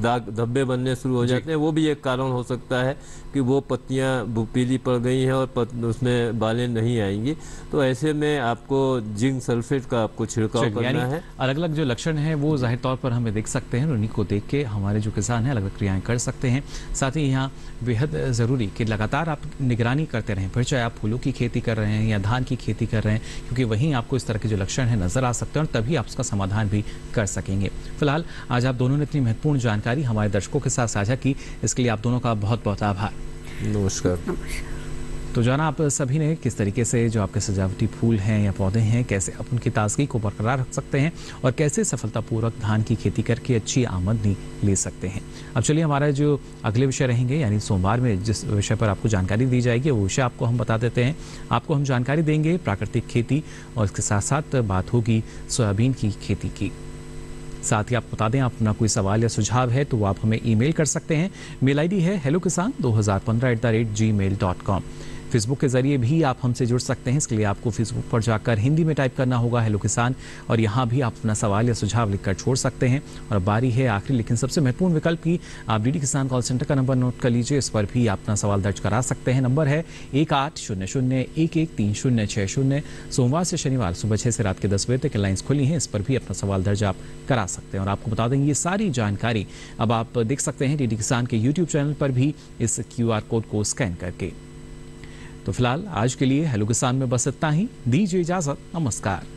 दाग धब्बे बनने शुरू हो जाते हैं, वो भी एक कारण हो सकता है कि वो पत्तियां पीली पड़ गई हैं और उसमें बालें नहीं आएंगी। तो ऐसे में आपको जिंक सल्फेट का आपको छिड़काव करना है। अलग अलग जो लक्षण हैं वो जाहिर तौर पर हमें देख सकते हैं, उन्हीं को देख के हमारे जो किसान हैं अलग अलग क्रियाएं कर सकते हैं। साथ ही यहाँ बेहद ज़रूरी कि लगातार आप निगरानी करते रहें, फिर चाहे आप फूलों की खेती कर रहे हैं या धान की खेती कर रहे हैं, क्योंकि वहीं आपको इस तरह के जो लक्षण हैं नजर आ सकते हैं और तभी आप उसका समाधान भी कर सकेंगे। फिलहाल आज आप दोनों ने इतनी महत्वपूर्ण जानकारी हमारे दर्शकों के साथ साझा की, इसके लिए आप दोनों का बहुत बहुत आभार। नमस्कार। तो जाना आप सभी ने किस तरीके से जो आपके सजावटी फूल हैं या पौधे हैं कैसे आप उनकी ताजगी को बरकरार रख सकते हैं और कैसे सफलतापूर्वक धान की खेती करके अच्छी आमदनी ले सकते हैं। अब चलिए हमारा जो अगले विषय रहेंगे, यानी सोमवार में जिस विषय पर आपको जानकारी दी जाएगी वो विषय आपको हम बता देते हैं। आपको हम जानकारी देंगे प्राकृतिक खेती और इसके साथ साथ बात होगी सोयाबीन की खेती की। साथ ही आप बता दें अपना कोई सवाल या सुझाव है तो वो आप हमें ईमेल कर सकते हैं। मेल आईडी है hellokisan2015@gmail.com। फेसबुक के जरिए भी आप हमसे जुड़ सकते हैं। इसके लिए आपको फेसबुक पर जाकर हिंदी में टाइप करना होगा हेलो किसान, और यहाँ भी आप अपना सवाल या सुझाव लिखकर छोड़ सकते हैं। और बारी है आखिरी लेकिन सबसे महत्वपूर्ण विकल्प की, आप डीडी किसान कॉल सेंटर का नंबर नोट कर लीजिए, इस पर भी अपना सवाल दर्ज करा सकते हैं। नंबर है 1800113060। सोमवार से शनिवार सुबह 6 से रात के 10 बजे तक लाइन्स खुली हैं, इस पर भी अपना सवाल दर्ज आप करा सकते हैं। और आपको बता देंगे ये सारी जानकारी अब आप देख सकते हैं डीडी किसान के यूट्यूब चैनल पर भी इस QR कोड को स्कैन करके। तो फिलहाल आज के लिए हेलो किसान में बस इतना ही। दीजिए इजाजत, नमस्कार।